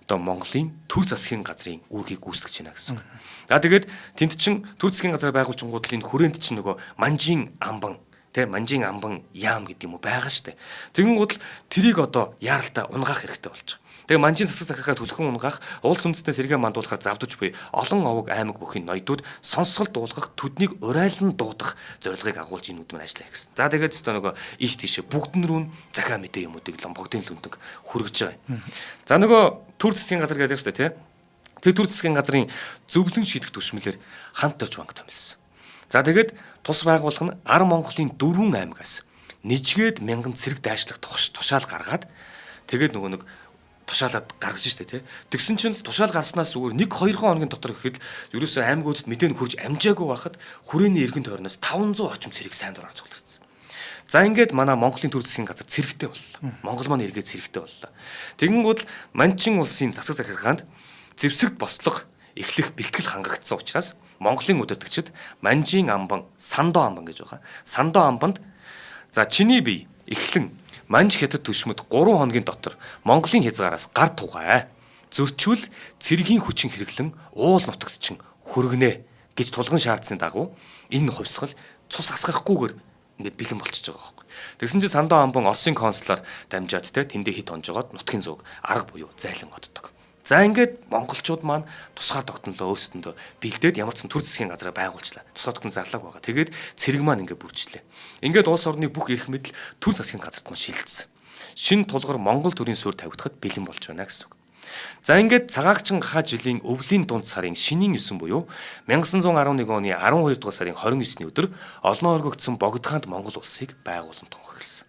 одоо Монголын төр засгийн газрын үүргийг гүйцэтгэж байна гэсэн үг. За тэгээд тэнд чин төр засгийн газар байгуулжингууд л энэ хүрээнд чин нөгөө манжийн амбан манжийн амбан яам гэдэг юм уу байгаа штэ. Тэгэн гол тэрийг одоо яаралтай унгаах хэрэгтэй болж байгаа. Тэгээ манжийн засаг захиргаа түлхэн унгаах улс үндэстнээ сэргээ мандуулахаар завдж буй олон овог аймаг бүхийн ноёдууд сонсгол дуулгах төднийг урайлан дуудах зорилгыг агуулж энэ үдмээр ажиллаа гэсэн. За тэгээд өстө нөгөө ийш тийшээ бүгдэн рүү захаа мэдээ юмуудыг ломбогдын лүндэг хүргэж байгаа. За нөгөө төр засгийн газар гэдэг штэ тий. Тэр төр засгийн газрын зөвлөн шийдэх түвшмэлээр хамт орж банк томилсон. За тэгээд тус байгууллага нь Ар Монголын 4 аймагаас нэжгээд мянган цэрэг дайшлах тушаал гаргаад тэгээд нөгөө нэг тушаалаад гаргаж штэ тий. Тэгсэн чинь тушаал гарснаас зүгээр 1-2 хоногийн дотор гэхэд ерөөсөө аймагуудад мэдээ хурж амжаагүй байхад хүрээний эргэн тойрноос 500 орчим цэрэг сайн дураар цуглагдсан. За ингээд манай Монголын төр засгийн газар цэрэгтэй боллоо. Монгол маань эргээд цэрэгтэй боллоо. Тэгэнгүүт Манчин улсын засаг захиргаанд зэвсэгт бослого эхлэх бэлтгэл хангагдсан учраас Монголын удирдагчид Манжийн амбан, Сандоо амбан гэж байгаа. Сандоо амбанд за чиний бие эхлэн Манж хятад түшмэд 3 хоногийн дотор Монголын хязгаараас гар тугай. Зөрчвөл цэргийн хүчин хэрэглэн уул нутагт чин хөргөнэ гэж тулгын шаардсны дагуу энэ хувьсгал цус асгахгүйгээр ингээд бэлэн болчихж байгаа байхгүй. Тэгсэн чинь Сандоо амбан Оросын консулаар дамжаад те тэндээ хит онжогоод нутгийн зүг арга буюу зайлан оддог. За ингээд монголчууд маань тусгаар тогтнолоо өөрсдөндөө бэлдээд ямар ч төр засгийн газараа байгуулчлаа. Тусгаар тогтнол зарлааг байгаа. Тэгээд цэрэг маань ингээд бүрчлээ. Ингээд улс орны бүх эрх мэдэл төр засгийн газарт маань шилжсэн. Шинэ тулгар Монгол төрийн суурь тавигдахад бэлэн болж байна гэсэн үг. За ингээд цагаагчин ха жилийн өвлийн дунд сарын шинийн 9 буюу 1911 оны 12 дугаар сарын 29-ний өдөр олноо өргөгдсөн богд хаант Монгол улсыг байгуулан тунхагласан.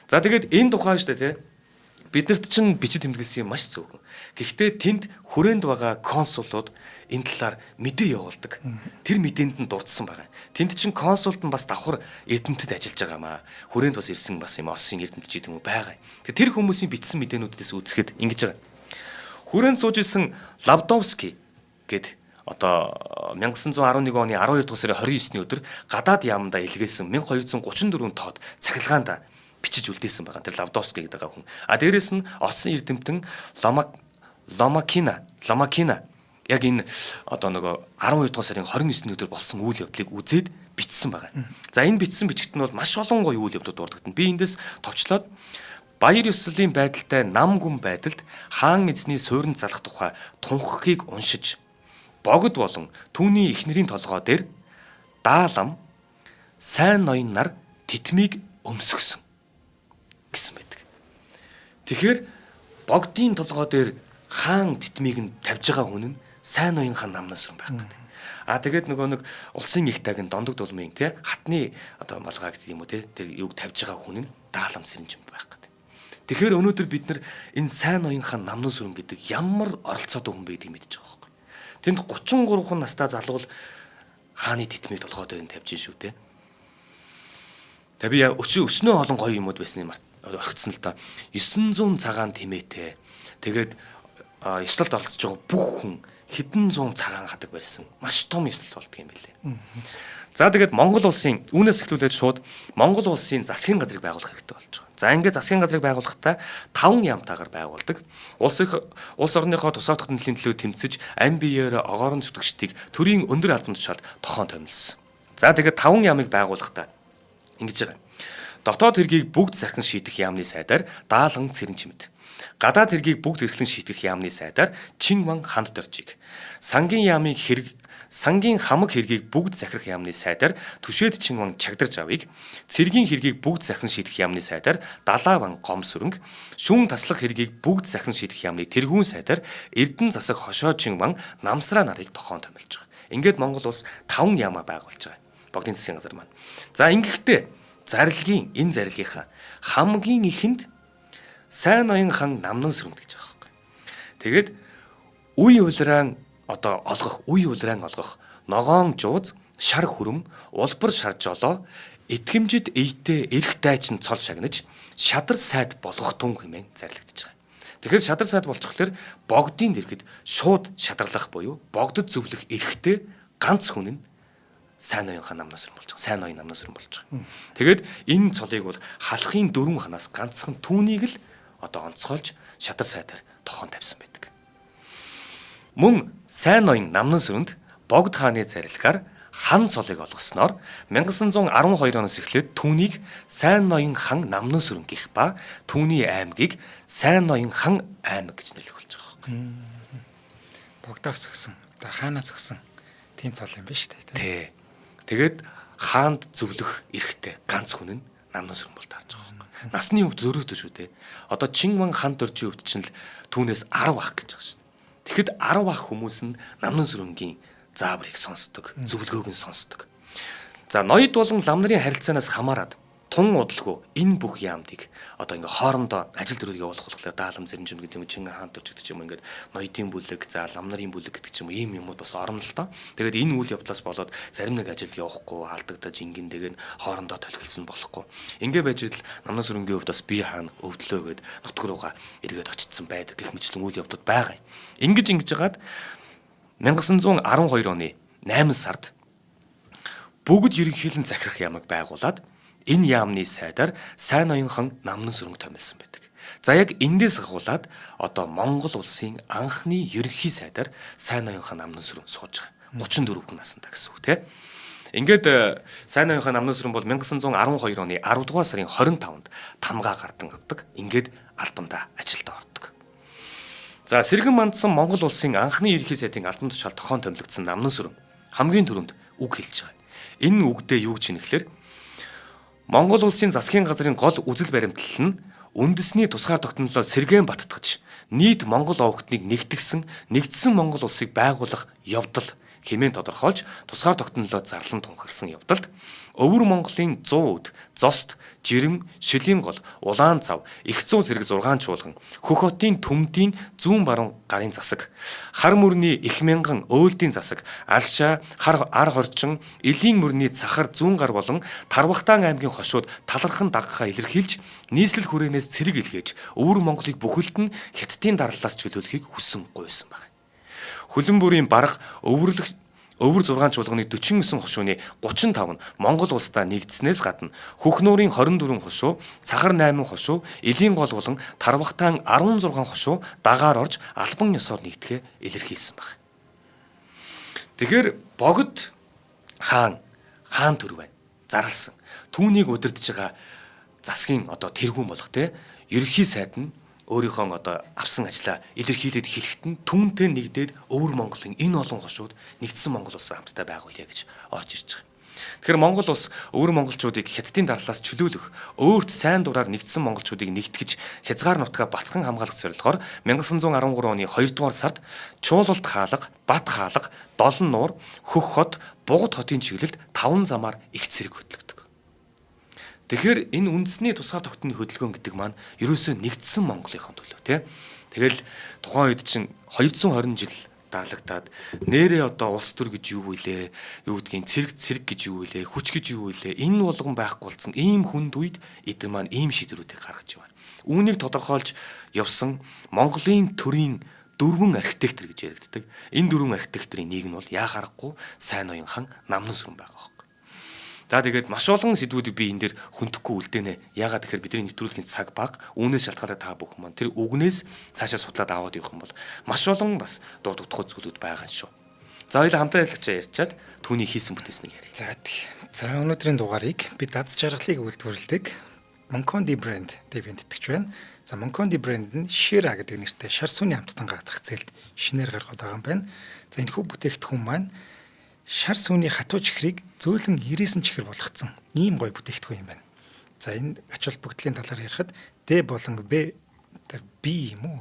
За тэгээд энэ тухай шүү дээ тий. Биднэрт чинь бичиж тэмдэглэсэн юм маш зөвхөн. Гэхдээ тэнд хүрээнд байгаа консулууд энэ талаар мэдээ явуулдаг. Тэр мэдээнд нь дурдсан байгаа. Тэнд чинь консулт нь бас давхар эрдэмтэд ажиллаж байгаа маа. Хүрээнд бас ирсэн бас юм Оросын эрдэмтэд ч гэдэг юм байгаа. Тэгэхээр тэр хүмүүсийн бичсэн мэдээнүүдээс үзэхэд ингэж байгаа. Хүрээнд сууж исэн Лавдовский гэд одоо 1911 оны 12 дугаар сарын 29-ний өдөр гадаад яамдаа илгээсэн 1234 тоод цахилгаанд бичиж үлдээсэн байгаа. Тэр Лавдовский гэдэг хүн. Дээрээс нь Оросын эрдэмтэн Ломакина яг энэ одоо нөгөө 12 дугаар сарын 29-ний өдөр болсон үйл явдлыг үзээд бичсэн байгаа. За энэ бичсэн бичгт нь бол маш олон гоё үйл явдлууд дурддагтана. Би эндээс товчлоод Баяр ёслолын байдалтай нам гүн байдалд хаан эзний суурин залах тухай тунхагийг уншиж богд болон түүний эхнэрийн толгой дээр даалам сайн ноён нар титмийг өмсгсөн гэсэн байдаг. Тэгэхээр богдын толгой дээр хаан титмийг нь тавьж байгаа хүн нь сайн ноён хаан намнаас юм байх гэдэг. Тэгээд нөгөө нэг улсын их таг нь Дондог дулмын тий хатны одоо малгай гэдэг юм уу тий тэр юуг тавьж байгаа хүн нь даалам сэрэнж юм байх гэдэг. Тэгэхээр өнөөдөр бид нар энэ сайн ноён хаан намнын сүрэн гэдэг ямар оролцоотой хүн байдгийг мэдж байгаа байхгүй. Тэнд 33 настай залуу хааны титмийг толгой дээр нь тавьж ин шүү дээ. Тэгээ би өчнөө олон гоё юмуд байсан юм орхицсон л да. 900 цагаан тимээтэй. Тэгээд ёслолд оролцож байгаа бүх хүн хэдэн зуун цагаан хадаг байсан. Маш том ёслол болдго юм билээ. За тэгээд Монгол улсын үүнээс эхлүүлээд шууд Монгол улсын засгийн газрыг байгуулах хэрэгтэй болж байгаа. За ингээд засгийн газрыг байгуулахдаа 5 яамтайгаар байгуулдаг. Улс орныхоо тусгай тогтнолын төлөө тэмцэж ам биеэр огоорон зүтгэгчдийг төрийн өндөр албан тушаалд тохон томилсон. За тэгээд 5 яамыг байгуулахдаа ингэж байгаа. Дотоод хэргийг бүгд захин шийдэх яамны сайдаар даалан цэрэн чимэд. Гадаад хэргийг бүгд эрхлэн шийдэх яамны сайдаар Чинван ханд доржиг. Сангийн хамаг хэргийг бүгд захирах яамны сайдаар Түшээд Чинван чагдарж авыг, цэргийн хэргийг бүгд захин шийдэх яамны сайдаар Далааван гом сүрэнг, шүүн таслах хэргийг бүгд захин шийдэх яамны тэргүүн сайдаар Эрдэн засаг хошоо Чинван намсраа нарыг тохон томилж байгаа. Ингээд Монгол улс 5 яамаа байгуулж байгаа. Богдын засгийн газар маань. За ингэхдээ энэ зарилгынхаа хамгийн ихэнд сайн ноён хаан намнан сүрэн гэж байгаа байхгүй. Тэгээд үе улраан олгох ногоон жууз шар хүрэм улбар шар жолоо итгэмжид эйтэй эрх дайчин цол шагнаж шадар сайд болгох тун хэмээн зарлагдж байгаа. Тэгэхээр шадар сайд болчихлоор богдын дэргэд шууд шадарлах буюу богдод зөвлөх эрхтэй ганц хүн нь сайн ноён хаан намнаас сүрэн болж байгаа. Сайн ноён намнаас сүрэн болж байгаа. Тэгээд энэ цолыг бол халахын 4 ханаас ганцхан түүнийг л одоо онцгойлж шадар сайдаар тохон тавьсан байдаг. Мөн сайн ноён намнан сүрэнд богд хааны зарилгаар хан цолыг олгосноор 1912 оноос эхлээд түүнийг сайн ноён хан намнан сүрэн гэх ба түүний аймгийг сайн ноён хан аймаг гэж нэрлэх болж байгаа юм. Богдоос өгсөн, одоо хаанаас өгсөн тийм цол юм биш үү? Тий. Тэгээд хаанд зөвлөх эрхтэй ганц хүн нь намнан сүрэн бол таарж байгаа юм. Насны хувьд зөрөөтэй шүү дээ. Одоо Чинван хан доржийн хувьд чинь л түүнээс 10 ах гэж байгаа шүү дээ. Тэгэхэд 10 ах хүмүүс нь намнан сүрэнгийн зааврыг сонсдог, зөвлөгөөг нь сонсдог. За ноёд болон лам нарын харилцаанаас хамаарат тун удалгүй энэ бүх яамдыг одоо ингээ хоорондоо ажил дөрвийг явуулах болохоор даалам зэрэмжим гэдэг юм Чингэн хаан дорж гэдэг ч юм ингээд ноёдын бүлэг, за лам нарын бүлэг гэдэг ч юм ийм юмуд бас орно л доо. Тэгээд энэ үйл явдлаас болоод зарим нэг ажил явахгүй, алдагдаж ингэндэг нь хоорондоо толгилсон болохгүй. Ингээ байж л намнан сүрэнгийн хувьд бас бие хаана өвдлөө гэд нутг руугаа эргээд очицсан байдаг гэх мэтлэн үйл явдлууд байгаа. Ингэж жагаад 1912 оны 8 сард бүгд ерөнхийлөн захирах яамыг байгуулад энэ яамны сайдаар сайн ноён хан намнан сүрэнг томилсон байдаг. За яг эндээс ахуулаад одоо Монгол улсын анхны ерөнхий сайдаар сайн ноён хан намнан сүрэн сууж байгаа. 34 хүн настай гэсэн үг тийм. Ингээд сайн ноён хан намнан сүрэн бол 1912 оны 10 дугаар сарын 25-нд тамгаа гардан авдаг. Ингээд албандаа ажилд ордог. За сэргэн мандсан Монгол улсын анхны ерөнхий сайдын албан тушаал тохон томилогдсон намнан сүрэн хамгийн түрүүнд үг хэлж байгаа. Энэ үгдээ юу гэж нэхлээр Монгол улсын засгийн газрын гол үзэл баримтлал нь үндэсний тусгаар тогтнолоо сэргээн баттгаж нийт Монгол овогтныг нэгдсэн Монгол улсыг байгуулах явдал хэмээн тодорхойлж тусгаар тогтнолоо зарлан тунхагласан явдалд өвөр Монголын 100 үд, зост, жирэм, шилийн гол, улаан цав, их зүүн зэрэг 6 чуулган, хөх хотын төмдийн зүүн баруун гарын засаг, хар мөрний их мянган өөлдийн засаг, алшаа, ар хорчин, элийн мөрний цахар зүүн гар болон Тарбагтаан аймгийн хошууд талархан дагахаа илэрхийлж, нийслэл хүрээнээс цэрэг илгээж, өвөр Монголыг бүхэлд нь Хятадын дарлалаас чөлөөлөхийг хүссэн гуйсан байна. Хөлөн бүрийн бараг өвөр 6 чуулганы 49 хошууны 35 нь Монгол улсдаа нэгдснээс гадна Хөх нуурын 24 хошуу, Цахар 8 хошуу, Элийн гол болон Тарбагтаан 16 хошуу дагаар орж албан ёсоор нэгдэхээ илэрхийлсэн байна. Тэгэхээр богд хаан төр байна. Зарлсан. Түүнийг удирдах байгаа засгийн тэргүүн болох ерөнхий сайд нь өөрийнхөө авсан ажлаа илэрхийлээд хэлэхэд нь түүнтэй нэгдээд өвөр Монголын энэ олон хошууд нэгдсэн Монгол улс хамтдаа байгуулъя гэж орж ирж байгаа. Тэгэхээр Монгол улс өвөр монголчуудыг Хятадын дарлалаас чөлөөлөх, өөрт сайн дураар нэгдсэн монголчуудыг нэгтгэж хязгаар нутгаа батхан хамгаалах зорилгоор 1913 оны 2 дугаар сард Чуулалт хаалга, Бат хаалга, Долон нуур, Хөх хот, Бугад хотын чиглэлд 5 замаар их цэрэг хөтлөгдөг. Тэгэхээр энэ үндэсний тусгаар тогтны хөдөлгөөн гэдэг маань ерөөсөө нэгдсэн Монголынхон төлөө тий. Тэгэл тухайн үед чинь 220 жил дарлагдаад нэрээ улс төр гэж юу вүлээ, юу гэдгийг цэрэг гэж юу вүлээ, хүч гэж юу вүлээ. Энэ болгон байхгүй болсон ийм хүнд үед эдгээр маань ийм шийдвэрүүдийг гаргаж байна. Үүнийг тодорхойлж явсан Монголын төрийн 4 архитектор гэж яригддаг. Энэ 4 архитекторын нэг нь бол яа харахгүй Сайн Ноён хаан Намнан сүрэн байгаа байхгүй. За тэгээд маш олон сэдвүүдийг би энэ дээр хөндөхгүй үлдээнэ. Яагаад тэгэхээр бидний нэвтрүүлгийн цаг бага, үүнээс шалтгаалаад та бүхэн маань тэр үгнээс цаашаа судлаад аваад явах юм бол маш олон бас дурддах зүйлүүд байгаа шүү. За хоёул хамтран ярилцчаа ярьчаад түүний хийсэн бүтээснийг ярив. За өнөөдрийн дугаарыг би дад жаргалыг үйлдвэрлэдэг Moncondi брэнд дэвэнд итгэж байна. За Moncondi брэнд нь Shira гэдэг нэртэй шар сүний амттангаа зах зээлд шинээр гаргаад байгаа юм байна. За энэ хүү бүтээгдэхүүн маань шар сүний хатуу чихрийг зөөлөн 99 чихэр болгоцсон ийм гоё бүтээгдэхүүн юм байна. За энэ ач холбогдлын талаар ярихад D болон B юм уу?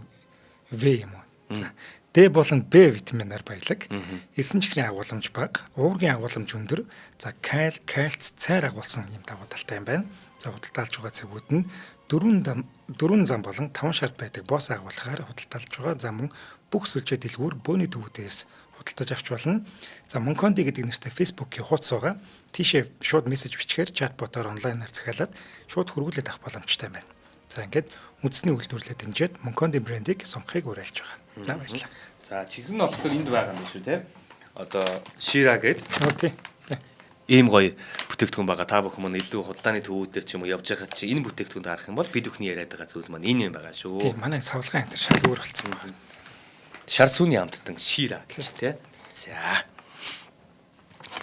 В юм уу? За D болон B витаминаар баялаг. Эсэн чихрийн агуулмж бага, уургийн агуулмж өндөр. За кальц, цайр агуулсан юм давуу талтай юм байна. За худалдаалж байгаа цэгүүд нь 4 зам болон 5 шарт байдаг бос агуулгаар худалдаалж байгаа зам бүх сүлжээ дэлгүүр бөөний төвүүдээс худалдаж авч болно. За Moncondi гэдэг нэртэй Facebook-ийн хуудас байгаа. Тийшээ шууд мессеж бичгээр чатботоор онлайнаар захиалаад шууд хөргүүлээд авах боломжтой байна. За ингээд үндэсний үйлдвэрлэлд дэмжиж Moncondi брендийг сонгохыг уриалж байгаа. За баярлалаа. За чихэр нь болохоор энд байгаа юм шүү те. Shira гэдэг. Тийм. Ийм гоё бүтээгдэхүүн байгаа. Та бүхэн маань илүү худалдааны төвүүд дээр ч юм уу явж байгаа чи энэ бүтээгдэхүүнд харах юм бол бид бүхний яриад байгаа зүйл маань энэ юм байгаа шүү. Тийм манай савлгаан энэ шал өөр болсон байна. Шар сүний амттан Shira гэж тий.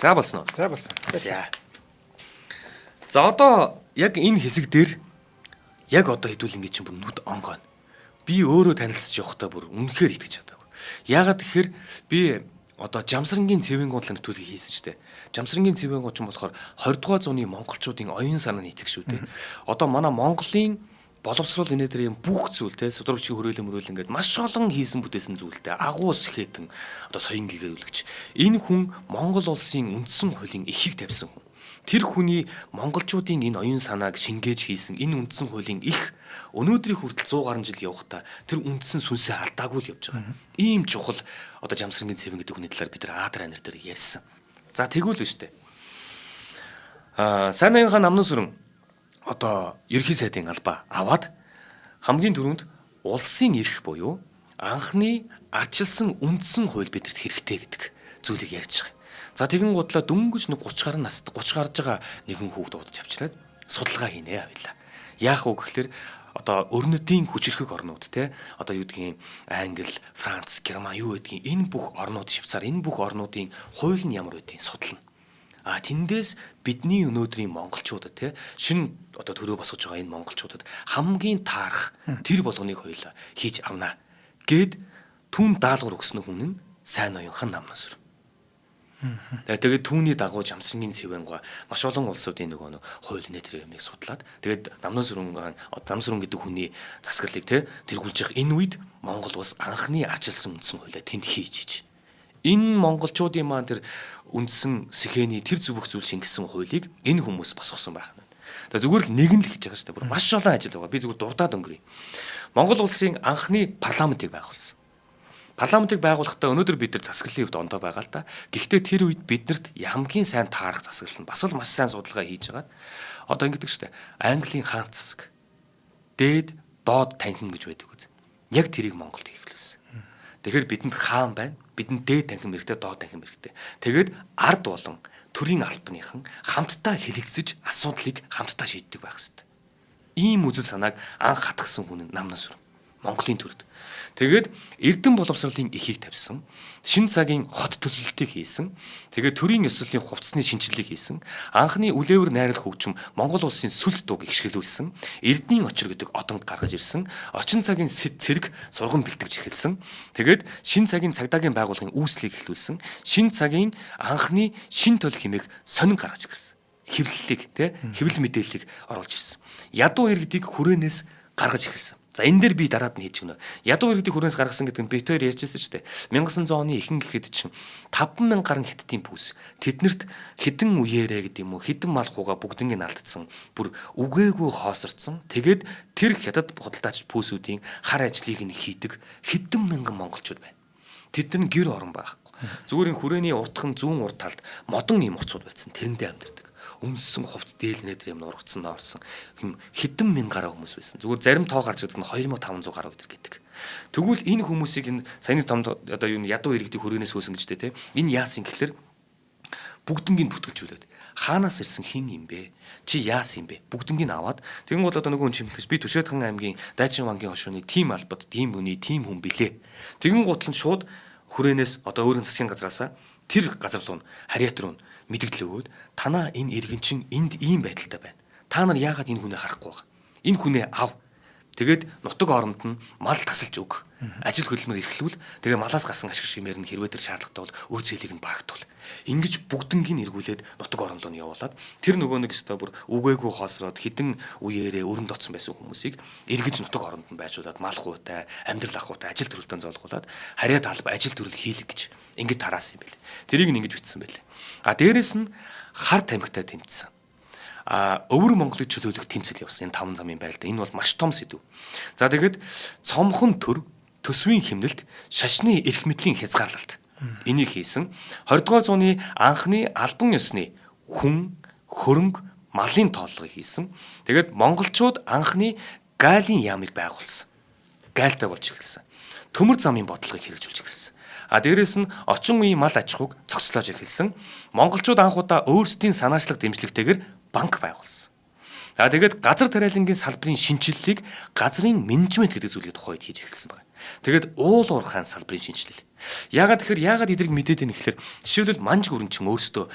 За болсон уу? За болсон. За одоо яг энэ хэсэг дээр яг хэдүүл ингэ чинь бүр нүд онгойно. Би өөрөө танилцж явахдаа бүр үнэхээр итгэж чадаагүй. Яагаад тэгэхээр би Жамсрангийн цэвэн гундлын нэвтрүүлгийг хийсэн ч дээ. Жамсрангийн цэвэн гунч нь болохоор 20 дугаар зууны монголчуудын оюун санааны эцэг шүү дээ. Манай Монголын боловсрол энэ юм бүх зүйл те судрагчийн хөрөөлөн ингээд маш олон хийсэн бүтээсэн зүйлтэй агуус хэтэн соён гэгээлүүлэгч. Энэ хүн Монгол улсын үндсэн хуулийн эхийг тавьсан хүн. Тэр хүний монголчуудын энэ оюун санааг шингээж хийсэн энэ үндсэн хуулийн их өнөөдрийн хүртэл 100 гаруй жил явхдаа тэр үндсэн сүнсээ алдаагүй л явж байгаа. Ийм чухал Жамсрангийн цэвэн гэдэг хүний талаар бид нар Аадар анир дээр ярьсан. За тэгвэл биш үү? Сайн Ноён хаан Намнан сүрэн ерхий сайдын албаа аваад хамгийн түрүүнд улсын эрх буюу анхны арчилсан үндсэн хууль бидэрт хэрэгтэй гэдэг зүйлийг ярьж байгаа. За тэгэн гутлаа дөнгөж 30 гаруй настай 30 гарч байгаа нэгэн хүүхд удаж авчлаад судалгаа хийнэ авъя. Яах вэ гэхээр өрнөдийн хүчрхэг орнууд те юу гэдгийг Англи, Франц, Герман юу гэдгийг энэ бүх орнууд Швейцар энэ бүх орнуудын хууль нь ямар байдгийг судална. Тэндээс бидний өнөөдрийн монголчуудад те шинэ төрөө босгож байгаа энэ монголчуудад хамгийн таарах тэр болгоныг хоёлаа хийж авнаа гэд түн даалгавар өгсөн хүн нь Сайн Ноён хаан Намнан сүрэн. Тэгээд түүний дагуу Жамсрангийн Цэвэнга маш олон улсуудын нөгөө хууль нэтэр юмыг судлаад тэгээд Намсрун гэдэг хүний засаглалыг тэргүүлж явах энэ үед Монгол улс анхны арчилсан үндсэн хуулиа тэнд хийж. Энэ монголчуудын маань тэр үндсэн сэхээний тэр зүвх зүйл шингэсэн хуулийг энэ хүмүүс босгосон байх нь. Тэгээд зүгээр л нэг нь л хийж байгаа шүү дээ. Бүр маш олон ажил байгаа. Би зүгээр дурдаад өнгөрье. Монгол улсын анхны парламентыг байгуулсан. Парламентыг байгуулахдаа өнөөдөр бид нар засаглалын хувьд ондоо байгаа л та. Гэхдээ тэр үед биднэрт хамгийн сайн таарах засаглал нь бас л маш сайн судалгаа хийж байгаа. Одоо ингэдэг шүү дээ. Английн хаан засаг. Дээд, доод танхим гэж байдаг үз. Яг тэрийг Монголд хийхлүүлсэн. Тэгэхээр бидэнд хаан байна. Бидэнд дээд танхим хэрэгтэй, доод танхим хэрэгтэй. Тэгээд ард болон төрийн албаныхан хамтдаа хэлэлцэж асуудлыг хамтдаа шийддэг байх хэрэгтэй. Ийм үзэл санааг анх хатгсан хүн нь Намнасүр. Монголын төрд. Тэгээд Эрдэнэ боловсролын эхийг тавьсан. Шин цагийн хот төлөлтийг хийсэн. Тэгээд төрийн ёслолын хувцсны шинжилгээг хийсэн. Анхны үлээвэр найрал хөгжим Монгол улсын сүлд дууг ишгэлүүлсэн. Эрдэнийн очир гэдэг одонд гаргаж ирсэн. Очин цагийн цэрэг сургам бэлтгэж эхэлсэн. Тэгээд шин цагийн цагдаагийн байгууллагын үүслийг эхлүүлсэн. Шин цагийн анхны шин төл хэмээх сонин гаргаж ирсэн. Хэвлэлийг хэвлэл мэдээллийг оруулж ирсэн. Ядуу иргэдийг хүрээнээс гаргаж эхэлсэн. За энэ дээр би дараад нь хийж гэнэ. Ядуу иргэдийг хүрээнээс гаргасан гэдэг нь бит хоёр ярьжсэн ч тийм. 1900 оны ихэнх гэхэд чинь 50000 гаруй хиттийн пүүс. Тэднэрт хідэн үеэрээ гэдэг юм уу, хідэн мал хууга бүгднийг алдсан. Бүр үгээгүй хоосорцсон. Тэгээд тэр хятад худалдаач пүүсүүдийн хар ажлыг нь хийдэг хэдэн мянган монголчууд байна. Тэд нар гэр орон байхгүй. Зүгээр энэ хүрээний уртхан зүүн урд талд модон юм уцууд байсан. Тэрэндээ амьдардаг. Өмссөн хувцс дээлнээр юм нургацсан орсон хэдэн мянган гаруй хүмүүс байсан. Зүгээр зарим тоо гарч ирдэг нь 2500 гаруй гэдэг. Тэгвэл энэ хүмүүсийг энэ саяны том одоо юу ядуу иргэдийг хөрөөнөөс хөөсөн гэж дээ. Энэ яасан гэхэлэр бүгднийг бүтгэлжүүлээд хаанаас ирсэн хин юм бэ? Чи яасан юм бэ? Бүгднийг аваад тэгэн бол одоо нөгөө хүн чимлэгч би Төшөөдхан аймгийн Дайчин вангийн хошууны тим албад тим хүн билээ. Тэгэн гутал нь шууд хөрөөнөөс одоо өөрийн засгийн газараасаа тэр газар руу харьяат руу мэдгэл өгөөд танаа энэ иргэн чинь энд ийм байдалтай байна. Та нар яагаад энэ хүнээ харахгүй байгаа? Энэ хүнээ ав. Тэгээд нутаг оронд нь мал тасалж өг. Ажил хөдөлмөр эрхлүүл. Тэгээд малаас гасан ашиг шимээр нь хэрвээ тэр шаардлагатай бол өр зээлийг нь багтуул. Ингэж бүгднийг эргүүлээд нутаг оронд нь явуулаад тэр нөгөө нэг өстой бүр үгээгүй хоосроод хідэн үеэрээ өрөнд оцсон байсан хүмүүсийг эргэж нутаг оронд нь байжуулаад мал хуутай, амьдрал ахуйтай ажил төрөлтөнд зоолгуулад харьяат алба ажил төрөл хийлэг гэж ингэж тараасан юм байл. Тэрийг нь ингэж бичсэн байлээ. Дээрэс нь хар тамхитай тэмцсэн. Өвөр Монголыг чөлөөлөх тэмцэл явсан энэ 5 замын байлдаа. Энэ бол маш том сэдв. За тэгээд цомхон төр төсвийн хэмнэлт шашны эрх мэдлийн хязгаарлалт. Энийг хийсэн 20 дугаар зууны анхны албан ёсны хүн, хөрөнгө, малын тооллогыг хийсэн. Тэгээд монголчууд анхны галийн яамыг байгуулсан. Гайлтай болж эхэлсэн. Төмөр замын бодлогыг хэрэгжүүлж эхэлсэн. Дээрэс нь орчин үеийн мал аж ахуйг цогцлоож эхэлсэн. Монголчууд анх удаа өөрсдийн санаачлаг дэмжлэгтэйгээр банк байгуулсан. Тэгээд газар тариалангийн салбарын шинжилгээг газрын менежмент гэдэг зүйлийн тухайд хийж эхэлсэн байна. Тэгээд уул уурхайн салбарын шинжилэл. Яагаад эдрийг мэдээд байна гэхээр жишээлбэл манж гүрэн чин өөрсдөө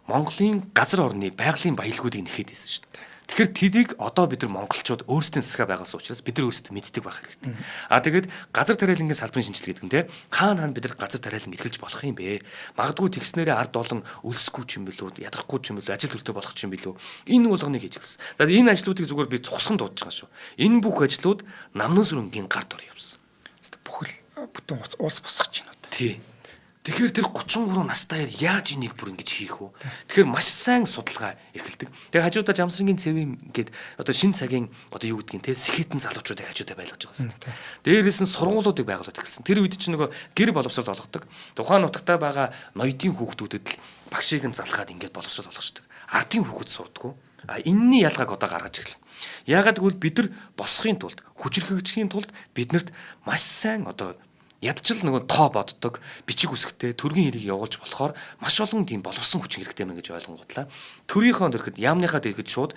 Монголын газар орны байгалийн баялагуудыг нэхэд ийсэн шүү дээ. Тэгэхээр тэдийг одоо бид нар монголчууд өөрсдийн засгаа байгуулсан учраас бид нар өөрсдөө мэддэг байх хэрэгтэй. Тэгээд газар тариалангийн салбарын шинжилгээ гэдэг нь хаана бид нар газар тариалан эрхэлж болох юм бэ? Магадгүй тэгснээрээ ард олон өлсөхгүй ч юм билүү, ядрахгүй ч юм билүү, ажил төлтөө болох ч юм билүү. Энэ болгоныг хийж эхэлсэн. За энэ ажлуудыг зүгээр би цугсхан дуудаж байгаа шүү. Энэ бүх ажлууд Намнасүрэнгийн гар дор явсан. Бүхэл бүтэн улс босгож байна одоо. Тий. Тэгэхээр тэр 33 настай яаж энийг бүр ингэж хийх вэ? Тэгэхээр маш сайн судалгаа эхэлдэг. Тэгээ хажуудаа Жамсрангийн Цэвэн гээд одоо шин цагийн одоо юу гэдгийг те сэхэтэн залуучуудыг хажуудаа байлгаж байгаа юм. Дээрээс нь сургуулиудыг байгуулад эхэлсэн. Тэр үед чинь нөгөө гэр боловсрол олгодог. Тухайн нутагтаа байгаа ноёдын хүүхдүүдэд л багшийг нь залгаад ингэж боловсрол олгочдөг. Ардын хүүхэд сурдаггүй. Энэний ялгааг одоо гаргаж ирлээ. Яагаад гэвэл бид нар босхын тулд, хүчрхэгдэхийн тулд биднэрт маш сайн одоо ядчил нөгөө тоо боддог, бичиг үсгтэй төргийн хэрийг явуулж болохоор маш олон тийм боловсон хүчин хэрэгтэй мэн гэж ойлгонготлаа. Төрийнхөө дэрхэд яамныхаа дэрхэд шууд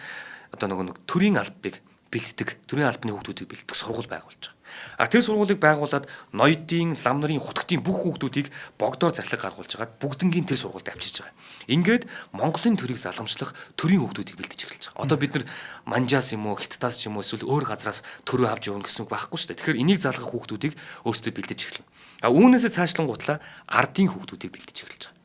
одоо нөгөө төрийн албыг бэлддэг, төрийн албаны хүүхдүүдийг бэлддэг сургууль байгуулж байгаа. Тэр сургуулийг байгуулад ноёдын, лам нарын, хутгтын бүх хүүхдүүдийг богдоор захилга гаргуулж хагаад бүгднгийн тэр сургуульд авчирж байгаа. Ингээд Монголын төрийг залгамжлах төрийн хүүхдүүдийг бэлдэж эхэлж байгаа. Одоо бид нар манжаас юм уу, хиттаас ч юм уу эсвэл өөр газраас төрөө авч явна гэсэн үг байхгүй шүү дээ. Тэгэхээр энийг залгах хүүхдүүдийг өөрсдөө бэлдэж эхэлнэ. Үүнээсээ цаашлангуутлаа ардын хүүхдүүдийг бэлдэж эхэлж байгаа.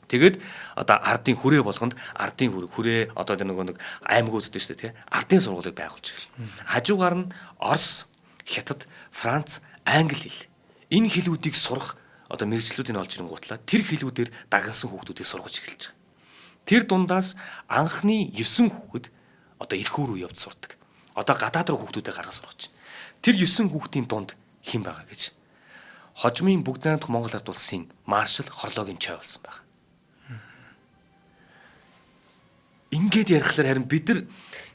Тэгээд одоо ардын хүрээ болгонд ардын хүрээ одоо нэг аймагуд дээ шүү дээ тий. Ардын сургуулийг байгуулж эхэлнэ. Хажуугаар нь Орос, Хятад, Франц, Англи хэл. Энэ хэлүүдийг сурах одоо мэргэжлүүдийн олж ирэнгуутлаа тэр хэлүүдээр дагнсан хүүхдүүдийг сургаж эхэлж байгаа. Тэр дундаас анхны 9 хүүхэд одоо эрхүү рүү явж сурдаг. Одоо гадаад руу хүүхдүүдээ гаргаж сургаж байна. Тэр 9 хүүхдийн дунд хэн байгаа гэж хожмын бүгд найрамдах Монгол Ард улсын маршал Хорлоогийн Чой болсон байна. Ингээд ярихлаар харин бид нар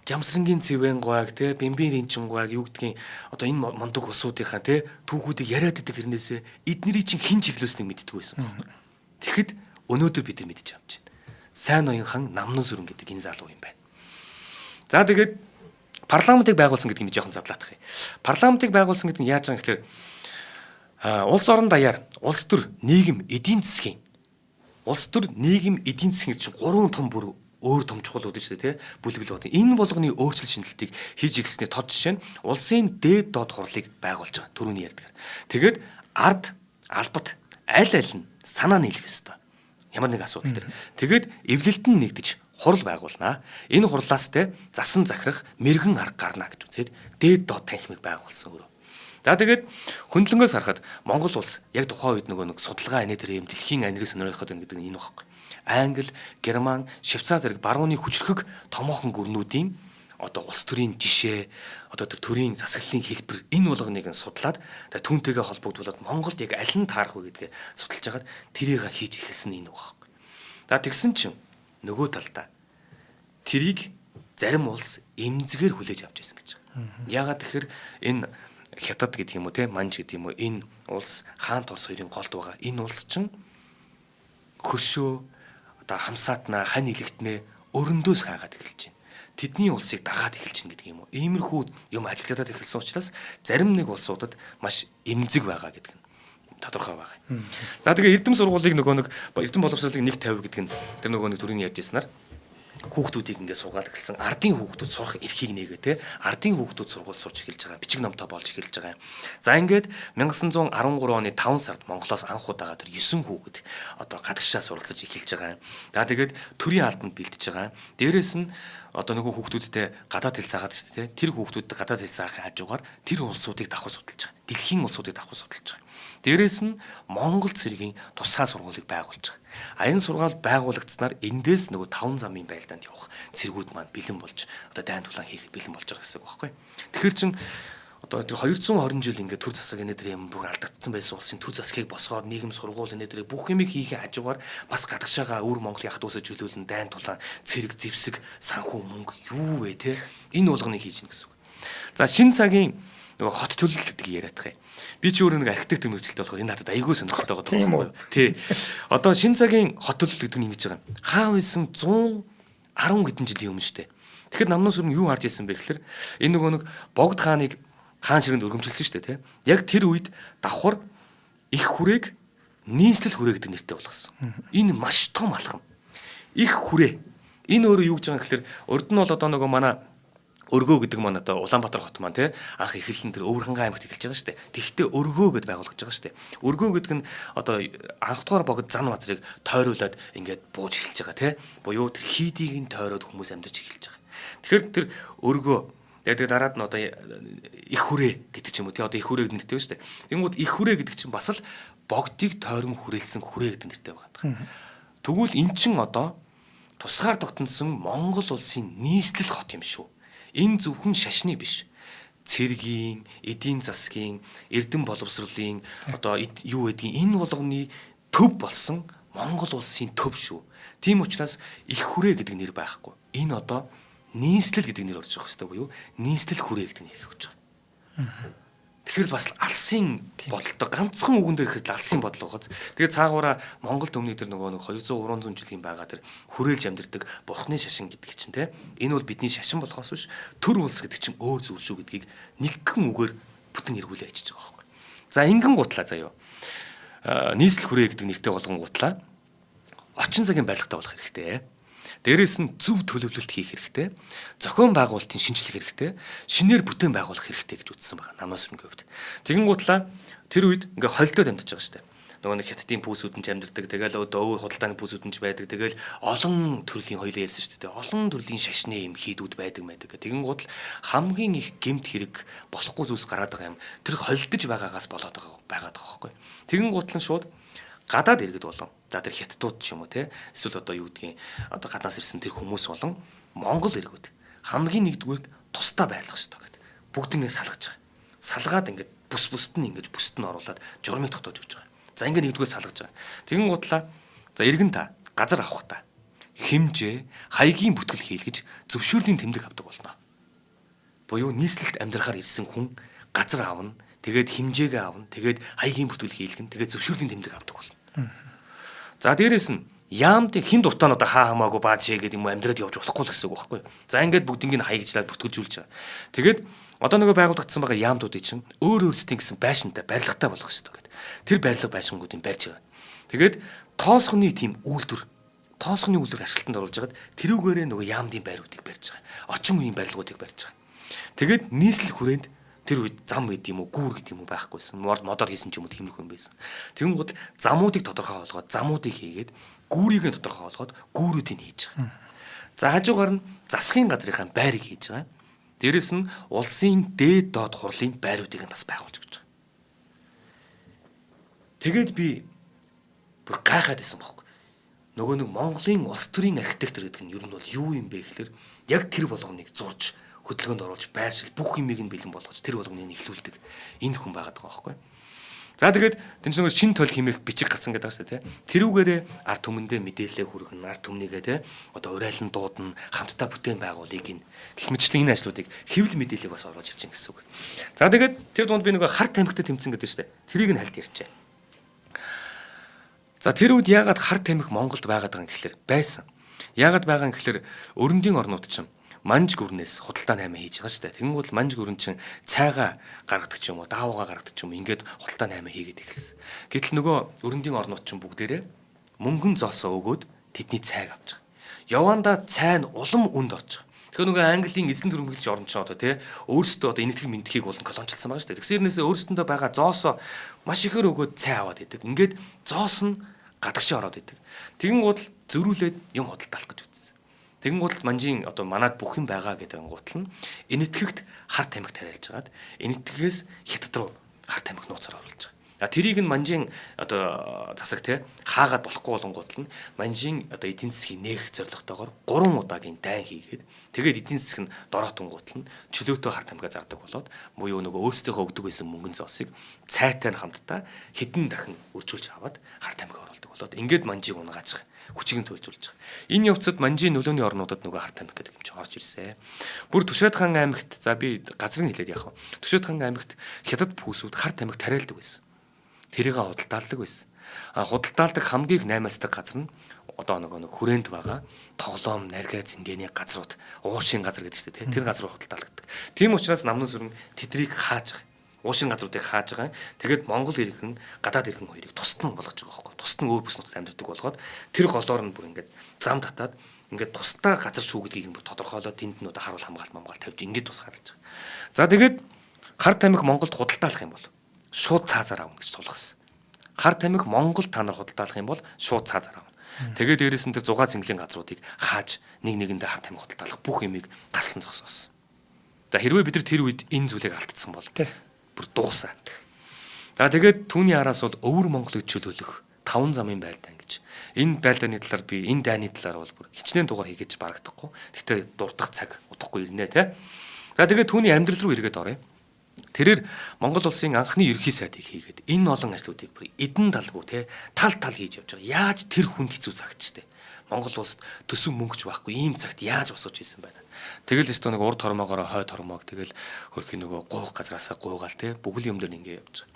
Жамсрангийн Цэвэн гуайг те Бэмбийн Ринчин гуайг юу гэдгийг одоо энэ мондөг улсуудынхаа те түүхүүдийг яриад идэг хэрнээсээ эднэрийн чинь хэн чиглүүлснийг мэддэг байсан байна. Тэгэхэд өнөөдөр бид нар мэдж авч байна. Сайн ноёнхан Намнан сүрэн гэдэг энэ залуу юм байна. За тэгээд парламентыг байгуулсан гэдэг юм жоохон задлаах юм. Парламентыг байгуулсан гэдэг нь яаж байгаа юм гэхээр улс орон даяар улс төр нийгэм эдийн засгийн чинь 3 том бүр өөр том чухал үүд шүү дээ тий бүлэгэл бод. Энэ болгоны өөрчлөлт шинжилтийг хийж ирсний тод жишээ нь улсын дээд доод хурлыг байгуулж байгаа түрүүний ярьдаг. Тэгээд ард албат аль нь санаа нийлэх ёстой. Ямар нэг асуудал дээр. Тэгээд эвлэлтэн нэгдэж хурал байгуулнаа. Энэ хурлаас те засан захирах мэрэгэн арга гарна гэж үзээд дээд доод танхимыг байгуулсан өөрөө. За тэгээд хөндлөнгөөс харахад Монгол улс яг тухайн үед нэг судалгаа анаа дээр юм дэлхийн анирыг сонирхоод байна гэдэг нь энэ багхгүй. Англи, Герман, Швейцар зэрэг барууны хүчрхэг томоохон гүрнүүдийн одоо улс төрийн жишээ, одоо тэр төрийн засаглалын хэлбэр энэ болгоныг судлаад түүнтэйгээ холбогдуулаад Монголд яг аль нь таарах вэ гэдгээ судалж хагаад тэрийг хийж эхэлсэн энэ багхгүй. За тэгсэн чинь нөгөө талдаа тэрийг зарим улс эмзэгээр хүлээж авч ирсэн гэж байгаа. Яагаад тэгэхээр энэ Хятад гэдэг юм уу те Манж гэдэг юм уу энэ улс хаан Торс хоёрын голд байгаа. Энэ улс чинь хөршөө одоо хамсаатна хань илэгтнээ өрөндөөс хаагаад эхэлж байна. Тэдний улсыг дагаад эхэлж байна гэдэг юм уу. Иймэрхүү юм ажиглагдаад эхэлсэн учраас зарим нэг улсуудад маш эмзэг байгаа гэдэг нь тодорхой байгаа. За тэгээ эрдэм сургуулийг нөгөө нэг эрдэм боловсролыг 150 гэдэг нь тэр нөгөө нэг төрөний ярьж ирсэнаар хүүхдүүдийг ингээд суугаад эхэлсэн. Ардын хүүхдүүд сурах эрхийг нээгээ те. Ардын хүүхдүүд сургууль сурч эхэлж байгаа. Бичиг номтой болж эхэлж байгаа. За ингээд 1913 оны 5 сард Монголоос анх удаага тэр 9 хүүхэд одоо гадагшаа суралцаж эхэлж байгаа. За тэгээд төрийн албанд бэлдэж байгаа. Дээрээс нь одоо нөгөө хүүхдүүдтэй гадаад хэл заагаад шүү дээ. Тэр хүүхдүүдтэй гадаад хэл заахын хажуугаар тэр улсуудыг давхар судалж байгаа. Дэлхийн улсуудыг давхар судалж байгаа. Дээрээс нь Монгол цэргийн тусгай сургуулийг байгуулж байгаа. Энэ сургаал байгуулагдсанаар эндээс нөгөө 5 замын байлдаанд явах цэргүүд маань бэлэн болж одоо дайн тулаан хийхэд бэлэн болж байгаа гэсэн үг байхгүй. Тэгэхээр чин одоо тэр 220 жил ингээд төр засаг энэ дээр юм бүр алдагдсан байсан улсын төр засгийг босгоод нийгэм сургууль энэ дээр бүх юмыг хийхин хажуугаар бас гадагшаага өвөр Монголын ах дүүсээ чөлөөлөн дайн тулаан цэрэг зэвсэг санхүү мөнгө юу вэ те энэ болгоныг хийж гин гэсэн үг. За шин цагийн нөгөө хот төлөлт гэдэг яриад байгаа юм. Би ч өөрөө нэг архитект мэргэжилтэй болохоор энэ надад айгүй сонирхолтой байгаа байхгүй юу? Тий. Одоо шин цагийн хот төлөлт гэдэг нь ингэж байгаа юм. Хаа байсан 110 хэдэн жилийн өмнө штэ. Тэгэхээр Намнан сүрэн юу харж ирсэн бэ гэхээр энэ нөгөө нэг богд хааныг хаан ширэнд өргөмжилсэн штэ тий. Яг тэр үед давхар их хүрээг нийслэл хүрээ гэдэг нэртэй болгосон. Энэ маш том алхам. Их хүрээ. Энэ өөрөө юу гэж байгаа юм гэхээр урд нь бол одоо нөгөө манай Өргөө гэдэг маань одоо Улаанбаатар хот маань тий анх эхлэн тэр Өвөрхангай аймагт эхэлж байгаа шүү дээ. Тэгэхдээ өргөө гэд байгуулагдж байгаа шүү дээ. Өргөө гэдэг нь одоо анх дугаар богд зан мазрыг тойруулаад ингээд бууж эхэлж байгаа тий. Буюу тэр хийдийг нь тойроод хүмүүс амьдарч эхэлж байгаа. Тэгэхээр тэр өргөө яг дараад нь одоо их хүрээ гэдэг ч юм уу тий одоо их хүрээ гэдэг нэртэй байна шүү дээ. Тэнгүүд их хүрээ гэдэг чинь бас л богдыг тойрон хүрээлсэн хүрээ гэдэг нэртэй байгаа. Тэгвэл эн чин одоо тусгаар тогтносон Монгол улсын нийслэл хот юм шүү. Энэ зөвхөн шашны биш. Цэргийн, эдийн засгийн, эрдэм боловсролын одоо юу гэдгийг энэ болгоны төв болсон Монгол улсын төв шүү. Тийм учраас их хүрээ гэдэг нэр байхгүй. Энэ одоо нийслэл гэдэг нэр орж байгаа хэвээр буюу нийслэл хүрээ гэдэг нэр өгч байгаа. Тэгэхээр бас алсын бодолтой ганцхан үгэн дээр ихэд алсын бодол байгааз. Тэгээд цаагаараа Монгол төмний тэр нөгөө 200 300 жилийн байгаа тэр хүрээлж амьдэрдэг бурхны шашин гэдэг чинь те. Энэ бол бидний шашин болохоос биш төр улс гэдэг чинь өөр зүйл шүү гэдгийг нэгхэн үгээр бүтэн эргүүлээ ачиж байгаа байхгүй. За ингэн гутлаа заяа. Нийслэл хүрээ гэдэг нэртэй болгон гутлаа. Очин цагийн барилгатай болох хэрэгтэй. Дээрээс нь зөв төлөвлөлт хийх хэрэгтэй. Зохион байгуулалтын шинжилэх хэрэгтэй. Шинээр бүтээн байгуулах хэрэгтэй гэж үзсэн байгаа Намнан сүрэнгийн хувьд. Тэгэн гутлаа тэр үед ингээ холдоод амьдарч байгаа шүү дээ. нөгөө нэг хятадын пүүсүүд нь ч амьдардаг. Тэгэл өөр худалдааны пүүсүүд нь ч байдаг. Тэгэл олон төрлийн хоёлоо ярьсан шүү дээ. Олон төрлийн шашны юм хийдүүд байдаг. Тэгэн гутал хамгийн их гэмт хэрэг болохгүй зүйлс гараад байгаа юм. Тэр холдож байгаагаас болоод байгаа байхгүй. Тэгэн гутал нь шууд гадаад иргэд болон за тэр хятадууд ч юм уу те эсвэл одоо юу гэдгийг одоо гаднаас ирсэн тэр хүмүүс болон Монгол иргэд хамгийн нэгдүгээр тусдаа байлгах хэрэгтэй гэдэг. Бүгднийг салгаж байгаа. Салгаад ингээд бүс-бүст нь ингээд бүст нь оруулаад журмыг тогтоож өгч байгаа. За ингээд нэгдүгээр салгаж байгаа. Тэгэн гутлаа за иргэн та газар авах та хэмжээ хаягийн бүтгэл хийлгэж зөвшөөрлийн тэмдэг авдаг болно. Буюу нийслэлд амьдрахаар ирсэн хүн газар аавна, тэгээд хэмжээгээ аавна, тэгээд хаягийн бүтгэл хийлгэн, тэгээд зөвшөөрлийн тэмдэг авдаг болно. За дээрэс нь яамд хин дуртаануудаа хаа хамаагүй баажээ гэдэг юм амьдраад явж болохгүй л гэсэн үг байхгүй. За ингээд бүгднийг нь хаягжлаад бүртгэжүүлж байгаа. Тэгээд одоо нөгөө байгуулагдсан байгаа яамдуудыг чинь өөр өөрсдийн гэсэн байшинтай барилгатай болгох хэрэгтэй гэдэг. Тэр барилга байшингуудыг барьж байгаа. Тэгээд тоосхны тийм үйлдвэр ашиглалтанд оруулж хагаад тэрүүгээрээ нөгөө яамдын байруудыг барьж байгаа. Орчин үеийн барилгуудыг барьж байгаа. Тэгээд нийслэл хүрээнд тэр үед зам гэдэг юм уу, гүүр гэдэг юм уу байхгүйсэн. Модоор хийсэн ч юм уу тиймэрхүү юм байсан. Тэгэн гол замуудыг тодорхой болгоод замуудыг хийгээд гүүрийг нь тодорхой болгоод гүүрүүдийг хийж байгаа. За хажуугаар нь засгийн газрынхаа байрыг хийж байгаа. Дээрэс нь улсын дээд доод хурлын байруудыг нь бас байгуулж өгч байгаа. Тэгээд би бүр гайхаад исэн бохоо. Нөгөө нэг Монголын улс төрийн архитектор гэдэг нь ер нь бол юу юм бэ гэхээр яг тэр болгоныг зурж хөдөлгөөнд оруулж байршил бүх юмыг нь бэлэн болгож тэр болгоныг эхлүүлдэг энэ хүн байгаад байгаа байхгүй. За тэгээд тэнцэнээр шин тойл хэмээх бичиг гасан гэдэг байна шүү дээ. Тэрүүгээрээ ард түмэндээ мэдээлэл хүргэн, ард түмнийгээ те одоо урайлан дуудана, хамтдаа бүтээн байгуулыг ин гэх мэтчлэн энэ ажлуудыг хэвлэл мэдээлэл бас оруулж ирж байгаа гэсэн үг. За тэгээд тэр дунд би нөгөө харт тамхитай тэмцэн гэдэг шүү дээ. Тэрийг нь хальт ярьчээ. За тэр үед яагаад харт тамхи Монголд байгаад байгаа юм гэхэлэр байсан. Яагаад байгаа юм гэхэлэр өрөндийн орнууд чинь манж гүрнээс худалдаа 8 хийж байгаа шүү дээ. Тэгэнгүүт манж гүрэн чинь цайгаа гаргадаг ч юм уу, даавуугаа гаргадаг ч юм уу ингээд худалдаа 8 хийгээд эхэлсэн. Гэтэл нөгөө өрөндийн орнууд чинь бүгдээрээ мөнгөн зоосоо өгөөд тэдний цайг авч байгаа. Явандаа цай нь улам үнд орж байгаа. Тэгэхээр нөгөө Английн эзэн төрөмгөлж орн ч одоо тий өөрсдөө одоо энэтхэг мэдхийг болон колоничлсан байгаа шүү дээ. Тэгсэрнээсээ өөрсдөндөө байгаа зоосоо маш ихээр өгөөд цай аваад идэг. Ингээд зоос нь гадагшаа ороод идэг. Тэгэн гутал зөрүүлээд юм худалдаалах гэж үзсэн. Тэгэн гутал манжийн одоо манад бүх юм байгаа гэдэг гутал нь энэтхэгт хар тамхи тариалж хагаад энэтхгээс хятад руу хар тамхи нууцаар оруулж байгаа. Тэрийг нь манжийн одоо засаг те хаагаад болохгүй болон гутал нь манжийн одоо эдийн засгийн нээх зорилготойгоор 3 удаагийн дайн хийгээд тэгээд эдийн засаг нь дороотон гутал нь чөлөөтэй хар тамхиа зардаг болоод буюу нөгөө өөрсдийнхөө өгдөг байсан мөнгөн зоосыг цайтай нь хамтдаа хэдэн дахин өрчүүлж аваад хар тамхи оруулдаг болоод ингээд манжийг унгааж байгаа. Хүчийг нь төлжүүлж байгаа. Энэ явцад манжийн нөлөөний орнуудад нөгөө хар тамхи гэдэг юм чи орж ирсэн. Бүр Төшөөд хаан аймагт за би газрыг хэлээд яах вэ? Төшөөд хаан аймагт хятад пүүсүүд хар тамхи тариалдаг байсан. Тэрийг худалдаалдаг байсан. Худалдаалдаг хамгийн их наймаасдаг газар нь одоо нэг хүрээнд байгаа тоглоом, наргаа зингээний газрууд, уушийн газар гэдэг чинь тэр газар руу худалдаалдаг. Тийм учраас намнын сүрэн тэдрийг хааж байгаа. Уушийн газруудыг хааж байгаа. Тэгээд Монгол иргэн, гадаад иргэн хоёрыг тусад нь болгож байгаа байхгүй. Тусад нь өөр бүс нутагт амьдардаг болгоод тэр голоор нь бүр ингээд зам татаад ингээд тусдаа газар шүү гэдгийг нь тодорхойлоод тэнд нь одоо харуул хамгаалт тавьж ингээд тусгаарлаж байгаа. За тэгээд хар тамхи Монголд худалдаалах юм бол шууд цаазаар авна гэж тулгасан. Хар тамхи Монголд та нар худалдаалах юм бол шууд цаазаар авна. Тэгээд дээрээс нь тэр зугаа цэнгэлийн газруудыг хааж нэг нэгэндээ хар тамхи худалдаалах бүх юмыг таслан зогсоосон. За хэрвээ бид нар тэр үед энэ зүйлийг алдсан бол бүр дуусаа. За тэгээд түүний араас бол өвөр Монголыг чөлөөлөх 5 замын байлдаан гэж. Энэ байлдааны талаар би энэ дайны талаар бол бүр хичнээн дугаар хийгээж барагдахгүй. Гэхдээ дурдах цаг удахгүй ирнэ те. За тэгээд түүний амьдрал руу эргээд оръё. Тэрээр Монгол улсын анхны ерөнхий сайдыг хийгээд энэ олон ажлуудыг бүр эдэн талгүй те тал хийж явж байгаа. Яаж тэр хүнд хэцүү цагт те. Монгол улсад төсөв мөнгөч байхгүй ийм цагт яаж босож ийсэн байна. Тэгэл өстөө нэг урд хормоогоор хойд хормоог тэгэл хөрхийн нөгөө гуух газраасаа гуугаал те бүхэл юм дээр ингэ явж байгаа.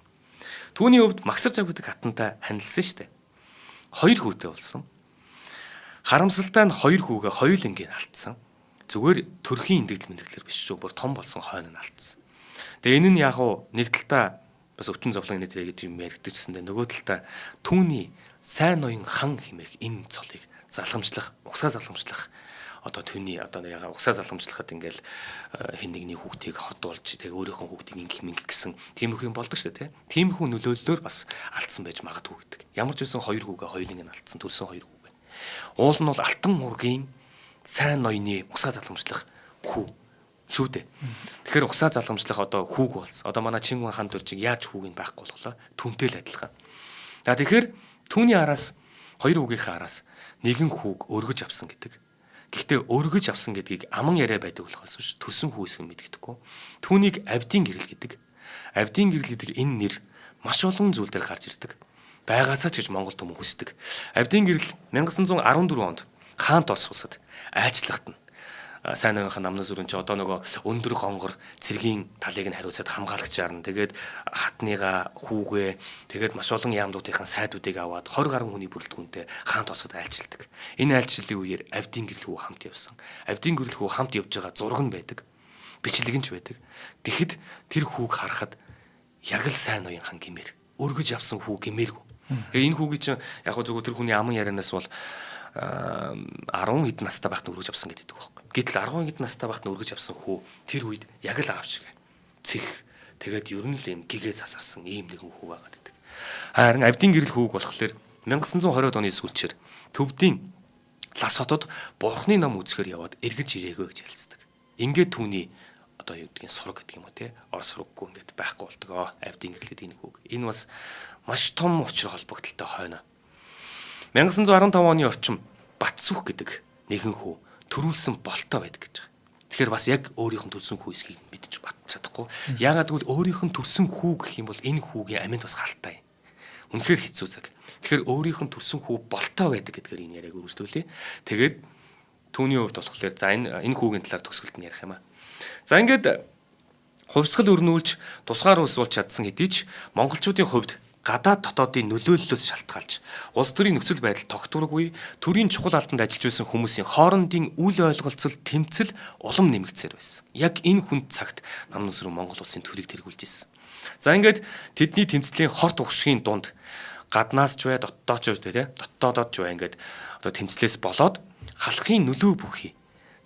Түүний хувьд Магсар зав гэдэг хатантай ханилсан штэ. 2 хүүтэй болсон. Харамсалтай нь 2 хүүгээ хоёулангийн алдсан. Зүгээр төрхийн индэгдэл мэдэглэр биш ч бүр том болсон хойно нь алдсан. Тэгээ энэ нь яг уу нэг талдаа бас өвчин зовлон нэтэрэ гэж юм яригдчихсэндээ нөгөө талдаа түүний сайн ноён хан хэмээх энэ цолыг залгамжлах, угсаа залгамжлах одоо түүний одоо яга угсаа залгамжлахад ингээл хин нэгний хүүхдийг ходуулж тэгээ өөрийнхөө хүүхдийг ингэх мингэх гэсэн тиймэрхүү юм болдог шүү дээ, тийм. Тиймэрхүү нөлөөллөөр бас алдсан байж магадгүй гэдэг. Ямар ч байсан хоёр хүүгээ хоёуланг нь алдсан, төрсөн хоёр хүүгээ. Уул нь бол алтан ургийн сайн ноёны угсаа залгамжлах хүү шүү дээ. Тэгэхээр угсаа залгамжлах одоо хүүг болсон. Одоо манай Чингүн хаан дөржиг яаж хүүгийг байхгүй болголоо? Түнтэй л адилхан. За тэгэхээр түүний араас хоёр хүүгийнхээ араас нэгэн хүүг өргөж авсан гэдэг. Гэхдээ өргөж авсан гэдгийг аман яриа байдаг болохоос биш төрсөн хүүсгэн мэддэхгүй. Түүнийг авдийн гэрэл гэдэг. Авдийн гэрэл гэдэг энэ нэр маш олон зүйл дээр гарч ирдэг. Байгаасаа ч гэж Монгол түмэн хүсдэг. Авдийн гэрэл 1914 онд хаант Орос улсад айжлагт нь сайн ноёнхаа намнаас өрөн чи одоо нөгөө өндөр гонгор цэргийн талыг нь хариуцаад хамгаалагчаар нь тэгээд хатныгаа хүүгээ тэгээд маш олон яамдуудынхаа сайдуудыг аваад 20 гаруй хүний бүрэлдэхүүнтэй хаант Оросод айлчилдаг. Энэ айлчлалын үеэр авдийн гэрэл хүү хамт явсан. Авдийн гэрэл хүү хамт явж байгаа зураг нь байдаг. Бичлэг нь ч байдаг. Тэгэхэд тэр хүүг харахад яг л сайн ноёнхан гэмээр өргөж явсан хүү гэмээргүй. Тэгээ энэ хүүгийн чинь яг хөө зөвхөн тэр хүний аман ярианаас бол 10 хэдэн настай байхад өргөж авсан гэдэг байхгүй. Гэтэл 10 хэдэн настай байхад өргөж авсан хүү тэр үед яг л аав шиг цэх тэгээд ер нь л юм гигээ сасарсан ийм нэгэн хүү байгаад байдаг. Харин авдийн гэрэл хүүг болохоор 1920-ад оны сүүлчээр Төвдийн Лас хотод Бурхны ном үзэхээр яваад эргэж ирээгүй гэж хэлцдэг. Ингээд түүний одоо юу гэдгийг сураг гэдэг юм уу те Орос сураггүй ингээд байхгүй болдог. Авдийн гэрэл гэдэг энэ хүүг. Энэ бас маш том учир холбогдолтой хойно. 1915 оны орчим Батсүх гэдэг нэгэн хүү төрүүлсэн болтоо байдаг гэж байгаа. Тэгэхээр бас яг өөрийнх нь төрсэн хүү эсхийг мэдчих бат чадахгүй. Яагаад гэвэл өөрийнх нь төрсэн хүү гэх юм бол энэ хүүгийн аминд бас халтай. Үнэхээр хэцүү цаг. Тэгэхээр өөрийнх нь төрсэн хүү болтоо байдаг гэдгээр энэ яриаг үргэлжлүүлээ. Тэгээд түүний хувьд болохоор за энэ хүүгийн талаар төгсгөлд нь ярих юм аа. За ингээд хувьсгал өрнүүлж тусгаар улс болж чадсан хэдий ч монголчуудын хувьд гадаад дотоодын нөлөөллөөс шалтгаалж улс төрийн нөхцөл байдал тогтворгүй төрийн чухал албанд ажиллаж байсан хүмүүсийн хоорондын үл ойлголцол тэмцэл улам нэмэгдсээр байсан. Яг энэ хүнд цагт намнын сүрэн Монгол улсын төрийг тэргүүлж ирсэн. За ингээд тэдний тэмцлийн хорт ухшгийн дунд гаднаас ч бай дотоодч бай дотоодод ч бай ингээд одоо тэмцлээс болоод халахын нөлөө бүхий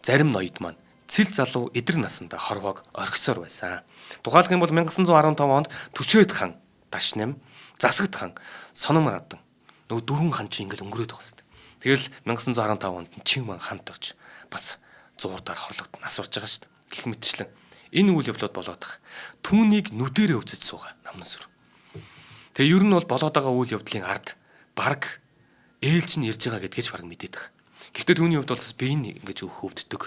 зарим ноёд маань цэл залуу эдэр насанда хорвоог оргисоор байсан. Тухайлх юм бол 1915 онд Түчээд хаан Дашнам Засагт хаан Сономар авдан нөгөө дөрвөн хаан чинь ингээд өнгөрөөд байгаа хэвээр. Тэгэл 1915 онд Чингүн хаант орж бас зуурдаар хорлогд нас урж байгаа шүү дээ. Гэх мэтчлэн энэ үйл явдлууд болоод байгаа. Түүнийг нүдэрээ үзэж суугаа намнан сүр. Тэгээ ер нь бол болоод байгаа үйл явдлын ард баг ээлж нь ирж байгаа гэдгийг ч баг мэдээд байгаа. Гэхдээ түүний хувьд бол бие нь ингэж өвддөг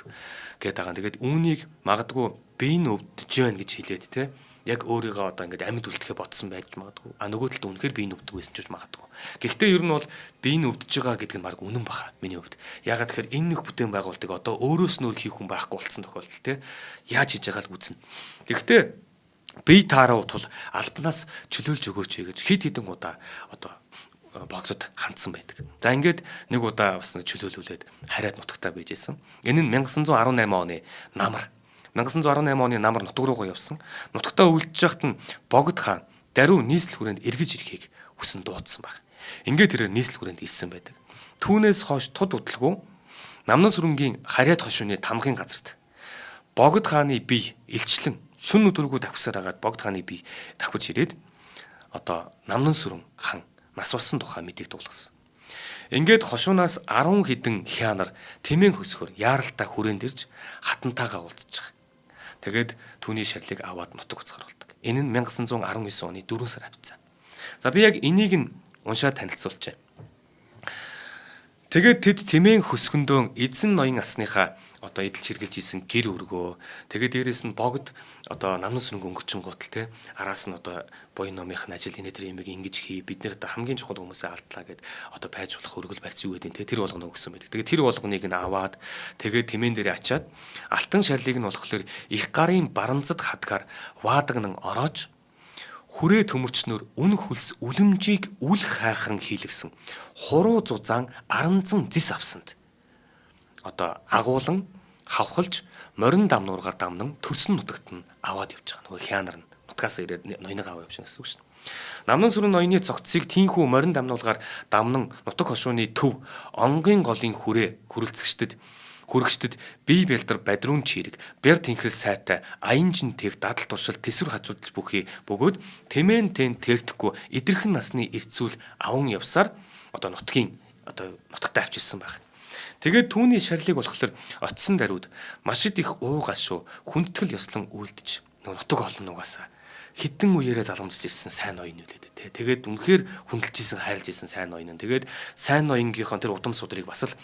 гэдэг байгаа. Тэгээд үүнийг магадгүй бие нь өвдөж байна гэж хэлээд те яг өөрийгөө одоо ингээд амьд үлдэхэ ботсон байж магадгүй. Нөгөө талд үнэхээр бие нь өвдөг байсан ч магадгүй. Гэхдээ ер нь бол бие нь өвдөж байгаа гэдэг нь баг үнэн баха миний хувьд. Ягаад тэгэхээр энэ нэг бүтээн байгуулалтыг одоо өөрөөс нөр хийх хүн байхгүй болсон тохиолдолд те яаж хийж байгаа л үзнэ. Гэхдээ бие таараа тул албанаас чөлөөлж өгөөч гэж хэд хэдэн удаа одоо богцод хандсан байдаг. За ингээд нэг удаа бас чөлөөлүүлээд хараад нутагтаа байж исэн. Энэ нь 1918 оны намар. 1918 оны намар нутаг руугаа явсан. Нутагтаа үлдэж яхад нь Богд хаан даруй нийслэл хүрээнд эргэж ирэхийг хүсэн дуудсан баг. Ингээд тэрээр нийслэл хүрээнд ирсэн байдаг. Түүнээс хойш туд удалгүй намнан сүрэнгийн харьяат хошууны тамгын газарт Богд хааны бие илчлэн шүн өдрөгөө давхсаар агаад Богд хааны бие давхиж ирээд одоо намнан сүрэн хан нас болсон тухай мэдээг дуулгасан. Ингээд хошуунаас 10 хэдэн хянаар тэмээн хөсгөр яаралтай хүрээнд ирж хатантайгаа уулзж байгаа. Тэгээд түүний шарлыг аваад нутаг уцгаар болдог. Энэ нь 1919 оны 4 сар хавцаа. За би яг энийг нь уншаад танилцуулжээ. Тэгээд тэд тэмээн хөсгөндөө эзэн ноён асныхаа одоо эдэлж хэрглэж исэн гэр өргөө. Тэгээд дээрэс нь Богд одоо намнан сүрэнг өнгөрчин гутал те араас нь одоо буян номынх нь ажил энэ төр юмыг ингэж хий бид нэр одоо хамгийн чухал хүмүүсээ алдлаа гэд одоо байж болох өргөл барьц юу гэдэг те тэр болгоно өгсөн байдаг. Тэгээд тэр болгоныг нь аваад тэгээд тэмээн дээрээ ачаад алтан шарлыг нь болохоор их гарын баранцад хадгаар ваадаг нь ороож хүрээ төмөрчнөр үн хөлс үлэмжийг үл хайхран хийлгсэн хуруу зузаан аранзан зис авсанд одоо агуулan хавхалж морин дамнуургаар дамнан төрсөн нутагт нь аваад явж байгаа. Нөгөө хянар нь нутгаас ирээд ноёныгаа аваа явж байгаа гэсэн үг шин. Намнан сүрэн ноёны цогцыг тийхүү морин дамнуулгаар дамнан нутаг хошууны төв онгийн голын хүрээ хүрэлцэгчдэд Хүрэгчдэд бие бэлдэр бадрун чирэг, бэр тэнхэл сайтай, аян жин тэг дадал туршил тэсвэр хажуудалж бүхий бөгөөд тэмээн тэн тэртэхгүй идэрхэн насны эрцүүл аван явсаар одоо нутагтаа авчирсан байна. Тэгээд түүний шарлыг болохоор очсон даруйд маш их уу гашуу хүндэтгэл ёслон үйлдэж нутаг олон нугасаа хитэн үеэрээ заламжж ирсэн сайн ноён үлээд тэ. Тэгээд үнэхээр хүндэлж исэн хайрлж исэн сайн ноён. Тэгээд сайн ноёнгийнхоо тэр удам судрыг бас л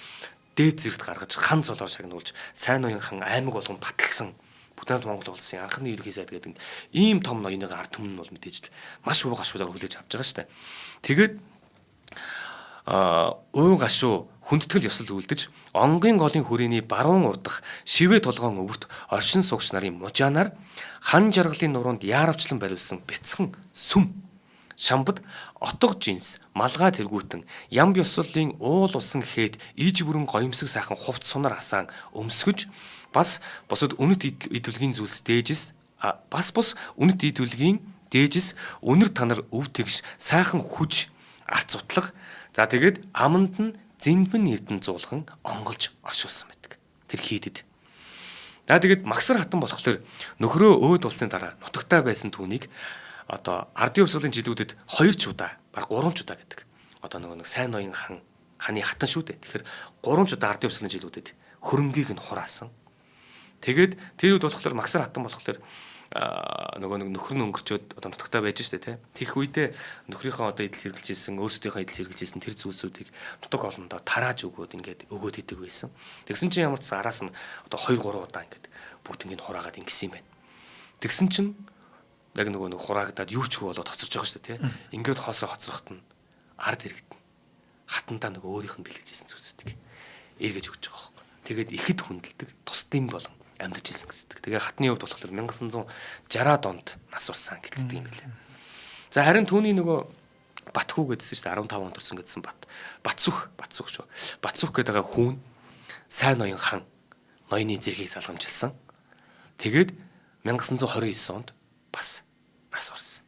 дээд зэрэгт гаргаж хан цолоор шагнуулж сайн ноёнхан аймаг болгон баталсан Бүтээнт Монгол улсын анхны ерөнхий сайд гэдэг ийм том ноёныга ард түмэн нь бол мэдээж л маш уу гашуудаар хүлээж авч байгаа шүү дээ. Тэгээд уу гашуу хүндэтгэл ёслол үлдэж онгийн голын хүрээний баруун урдах шивэ толгоон өвөрт оршин суугч нарын мужаанаар хан жаргалын нуруунд яаравчлан бариулсан бяцхан сүм шамбад отго жинс малгай тэргүүтэн ям ёслолын уул улсан гэхэд иж бүрэн гоёмсог сайхан хувц сунар хасаан өмсгөж бас бусад үнэт идвэлгийн зүйлс дээжс бус үнэт идвэлгийн дээжс үнэр танар өв тэгш сайхан хүж арц утлах. За тэгээд аманд нь зинбэн эрдэн зуулхан онголж оршуулсан байдаг. Тэр хийдэд. За тэгээд Магсар хатан болохоор нөхрөө өөд улсын дараа нутагтаа байсан түүнийг одоо ардын өвсгөлийн жилүүдэд 2 ч удаа, баг 3 ч удаа гэдэг. Одоо нэг сайн ноён ханы хатан шүү дээ. Тэгэхээр 3 ч удаа ардын өвсгөлийн жилүүдэд хөрөнгийг нь хураасан. Тэгээд тэр үед болохоор Магсар хатан болохоор нөгөө нөхөр нь өнгөрчөөд одоо нутагтаа байж штэ тий. Тэгэх үедээ нөхрийнхөө одоо идэл хэрглэж исэн, өөрсдийнхөө идэл хэрглэж исэн тэр зүйлсүүдийг нутаг олондоо тарааж өгөөд ингээд өгөөд идэг байсан. Тэгсэн чинь ямар ч араас нь одоо 2 3 удаа ингээд бүгд ингээд хураагаад ингэсэн юм байна. Тэгсэн чинь яг нөгөө хураагдаад юу ч хөө болоод хоцорж байгаа штэ тий. Ингээд хоцрохт нь ард иргэдэн хатандаа нөгөө өөрийнх нь бэлгэж исэн зүйлсүүдийг эргэж өгч байгаа байхгүй. Тэгээд ихэд хүндэлдэг, тусдим болон амьдарч ирсэн гэждэг. Тэгээ хатны хувьд болохоор 1960-аад онд нас барсан гэлцдэг юм билээ. За харин түүний нөгөө Батхүү гэдсэн шүү дээ 15 онд төрсэн гэдсэн Батсүх шүү. Батсүх гэдэг хүн сайн ноён хан ноёны зэргийг салгамжилсан. Тэгээд 1929 онд бас нас барсан.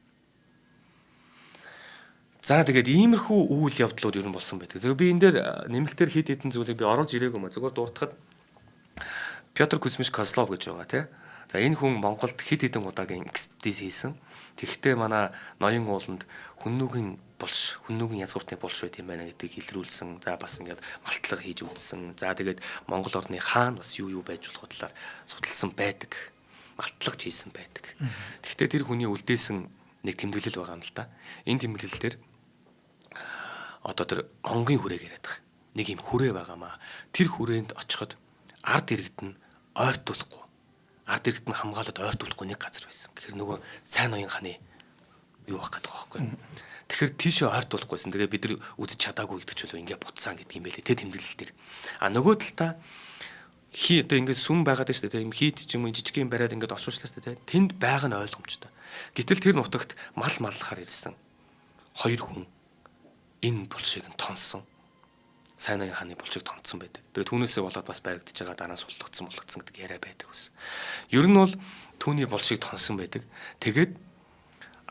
За тэгээд иймэрхүү үйл явдлууд ер нь болсон байдаг. зөв би энэ дээр нэмэлтээр хэд хэдэн зүйлийг би оруулж ирээгүй маа. Зөвхөн дуртахад Пётр Кузьмич Kozлов гэж байгаа тий. За энэ хүн Монголд хэд хэдэн удаагийн экспедиц хийсэн. Тэгэхдээ манай ноён ууланд хүннүүгийн язгууртны булш байт юм байна гэдгийг илрүүлсэн. За бас ингээд малтлага хийж үзсэн. За тэгээд Монгол орны хаан бас юу байж болох талаар судалсан байдаг. Малтлага хийсэн байдаг. Тэгэхдээ тэр хүний үлдээсэн нэг тэмдэглэл байгаа юм л да. Энэ тэмдэглэл дээр одоо тэр онгийн хүрээг яриад байгаа. Нэг юм хүрээ байгаамаа. Тэр хүрээнд очиход ард иргэд нь ойртуулахгүй. Ард иргэд нь хамгаалаад ойртуулахгүй нэг газар байсан. Тэгэхээр нөгөө сайн ноён ханы юу байх гэдэг байгаа байхгүй. Тэгэхээр тийшээ ойртуулахгүйсэн. Тэгээ бид нар үзэж чадаагүй гэдэг ч үлээ ингээ буцсан гэдэг юм байлээ. Тэ тэмдэглэл дээр. Нөгөө талдаа одоо ингээ сүм байгаад шүү дээ. Тийм хийд ч юм уу жижиг юм бариад ингээ оршуулчлаа шүү дээ. Тэнд байгаа нь ойлгомжтой. Гэтэл тэр нутагт маллахаар ирсэн 2 хүн энэ булшийг нь тонсон. Сайн ноён ханы булшийг тонцсон байдаг. Тэгээд түүнээсээ болоод бас баригдаж байгаа дараа нь суллагдсан гэдэг яриа байдаг ус. Ер нь бол түүний булшийг тонсон байдаг. Тэгээд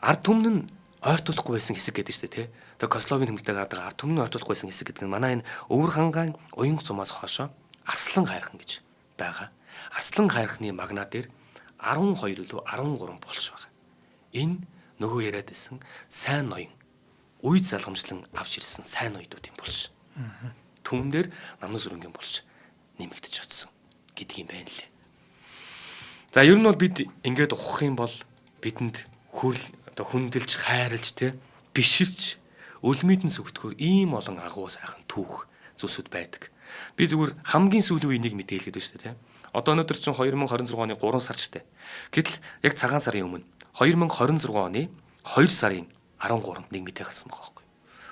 ард түмэн нь ойртуулахгүй байсан хэсэг гэдэг шүү дээ, тий. Тэгээд Kozlovын тэмдэглэлээр гардаг ард түмэн нь ойртуулахгүй байсан хэсэг гэдэг нь манай энэ өвөр хангаан уян цумаас хойшоо Арслан хайрхан гэж байгаа. Арслан хайрхны магнаа дээр 12 илүү 13 булш байгаа. Энэ нөгөө яриад байсан сайн ноён үе залгамжлан авч ирсэн сайн ноёдуудын булш. Түүн дээр намны сүрэнгийн булш нэмэгдэж очсон гэдэг юм байна лээ. За ер нь бол бид ингээд ухах юм бол бидэнд одоо хүндэлж хайрлж те биширч өлмөдөн сүгтгөр ийм олон агуу сайхан түүх зүйлсүүд байдаг. Би зүгээр хамгийн сүүлийн үеийг мэдээлгээд байна шүү дээ те. Одоо өнөөдөр чинь 2026 оны 3 сар ч те. Гэтэл яг цагаан сарын өмнө 2026 оны 2 сарын 13-нд нэг мэдээ гарсан байгаа байхгүй.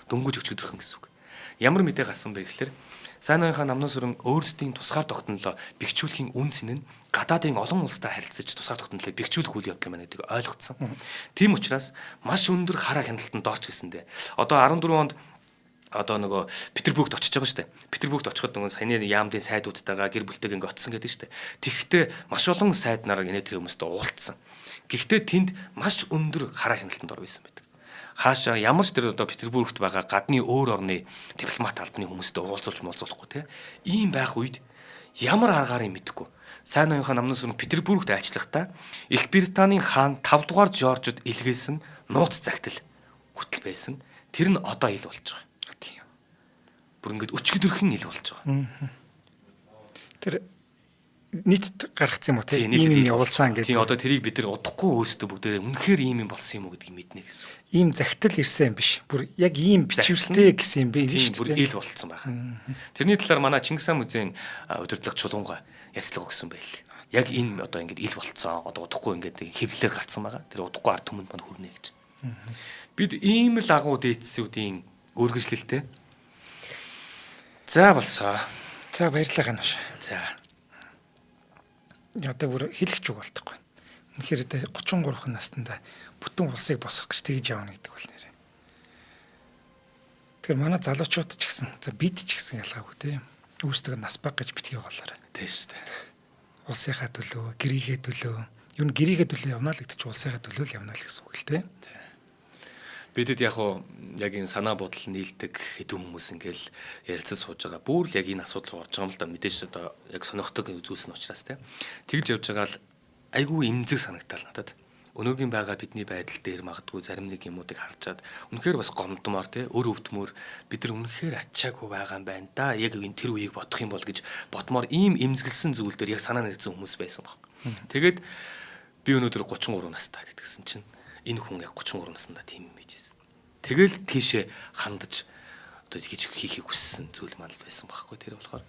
Дөнгөж өчигдөрхөн гэсэн үг. Ямар мэдээ гарсан бэ гэхээр сайн ноён хаан намны сүрэн өөрсдийн тусгаар тогтнолоо бэхжүүлэхийн үн цэн нь гадаадын олон улстай харилцаж тусгаар тогтнолыг бэхжүүлэх үйл явдал маань гэдгийг ойлгоцсон. Тийм учраас маш өндөр хараа хяналтанд орч гисэндээ. Одоо 14 онд одоо нөгөө Петербургт очиж байгаа шүү дээ. Петербургт очиход нөгөө саяны яамдын сайдуудтайгаа гэр бүлтэйг ингээ очсон гэдэг шүү дээ. Тэгэхдээ маш олон сайд нараа гинэ тэр хүмүүстэй уулзсан. Гэхдээ тэнд маш өндөр хараа хяналтанд ор байсан байдаг. Хаашаа ямар ч тэр одоо Петербургт байгаа гадны өөр орны дипломат албаны хүмүүстэй уулзуулж муулзуулахгүй те. Ийм байх үед ямар аргаар юм мэдэхгүй. Сайн оюунхаа намнын сүрэн Петербургт айлчлахдаа Их Британийн хаан 5 дугаар Жоржд илгээсэн нууц загтал хөтөл байсан. Тэр нь одоо ил болж байгаа. Тийм. Бүр ингээд өчигдөрхөн ил болж байгаа. Тэр нийт гаргацсан юм уу Тийм, тийм нийтлэл явуулсан гэдэг. Тийм одоо тэрийг бид нар удахгүй өөрсдөө бүгдээрээ үнэхээр ийм юм болсон юм уу гэдгийг мэднэ гэсэн. Ийм загтал ирсэн юм биш. Бүр яг ийм бичвэртэй гэсэн юм бэ Тийм шүү бүр дээ. ил болцсон байна. Тэрний талаар манай Чингис хаан музейн удирдлага чулуунга ярьцлага өгсөн байл. Яг энэ одоо ингээд ил болцсон. Одоо удахгүй ингээд хэвлэлээр гарцсан байгаа. Тэр удахгүй ард түмэнд мань хүрнэ гэж. Бид ийм л агуу дээдсүүдийн үргэлжлэлтэй. За болсоо. За баярлалаа ганаш. За. Одоо бүр хэлэх ч үг болтохгүй. Үнэхээр 33 настанда бүтэн улсыг босгох гэж тэгж явна гэдэг бол нэрээ. Тэгэхээр манай залуучууд ч гэсэн за бид ч гэсэн ялгаагүй тийм. Өөрсдөө нас баг гэж битгий голоорой. Тийм шүү дээ. Улсынхаа төлөө, гэрийнхээ төлөө, юу н гэрийнхээ төлөө явна л гэдэг чинь улсынхаа төлөө л явна л гэсэн үг л тийм. Бидэд яг уу яг энэ санаа бодол нийлдэг хэдэн хүмүүс ингээл ярилцаж сууж байгаа. Бүр л яг энэ асуудал руу орж байгаа юм л да. Мэдээж одоо яг сонирхдаг зүйлс нь учраас тийм. Тэгж явж байгаа л айгүй эмзэг санагтал надад. Өнөөгийн байгаа бидний байдал дээр магадгүй зарим нэг юмуудыг харжаад үнэхээр бас гомдмоор тийм өр өвдмөр бид нар үнэхээр ачаагүй байгаа юм байна да. Яг энэ тэр үеийг бодох юм бол гэж бодмоор ийм эмзэглсэн зүйл дээр яг санаа нэгдсэн хүмүүс байсан баг. Тэгээд би өнөөдөр 33 настай гэдгсэн чинь энэ хүн яг 33 наснда тийм юм хийж байсан. Тэгэл тийшээ хандаж одоо хийж хийхийг хүссэн зүйл маань л байсан байхгүй тэр болохоор.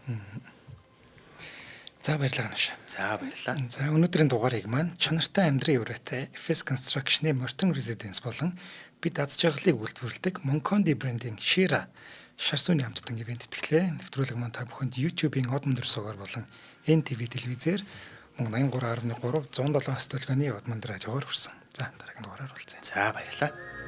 За баярлалаа ганаш. За баярлалаа. За өнөөдрийн дугаарыг маань чанартай амьдрын еврейтэй FS Construction-ы Morton Residence болон бид аз жаргалыг үйлдвэрлэдэг Moncondi брендийн Shira шар сүний хамтдан ивент итгэлээ. Нэвтрүүлэг маань та бүхэнд YouTube-ийн од мөндөр болон NTV телевизээр 83.3 107 столгоны од мөндөр радиогоор хүрсэн. За дараагийн дугаараар уулзъя. За баярлалаа.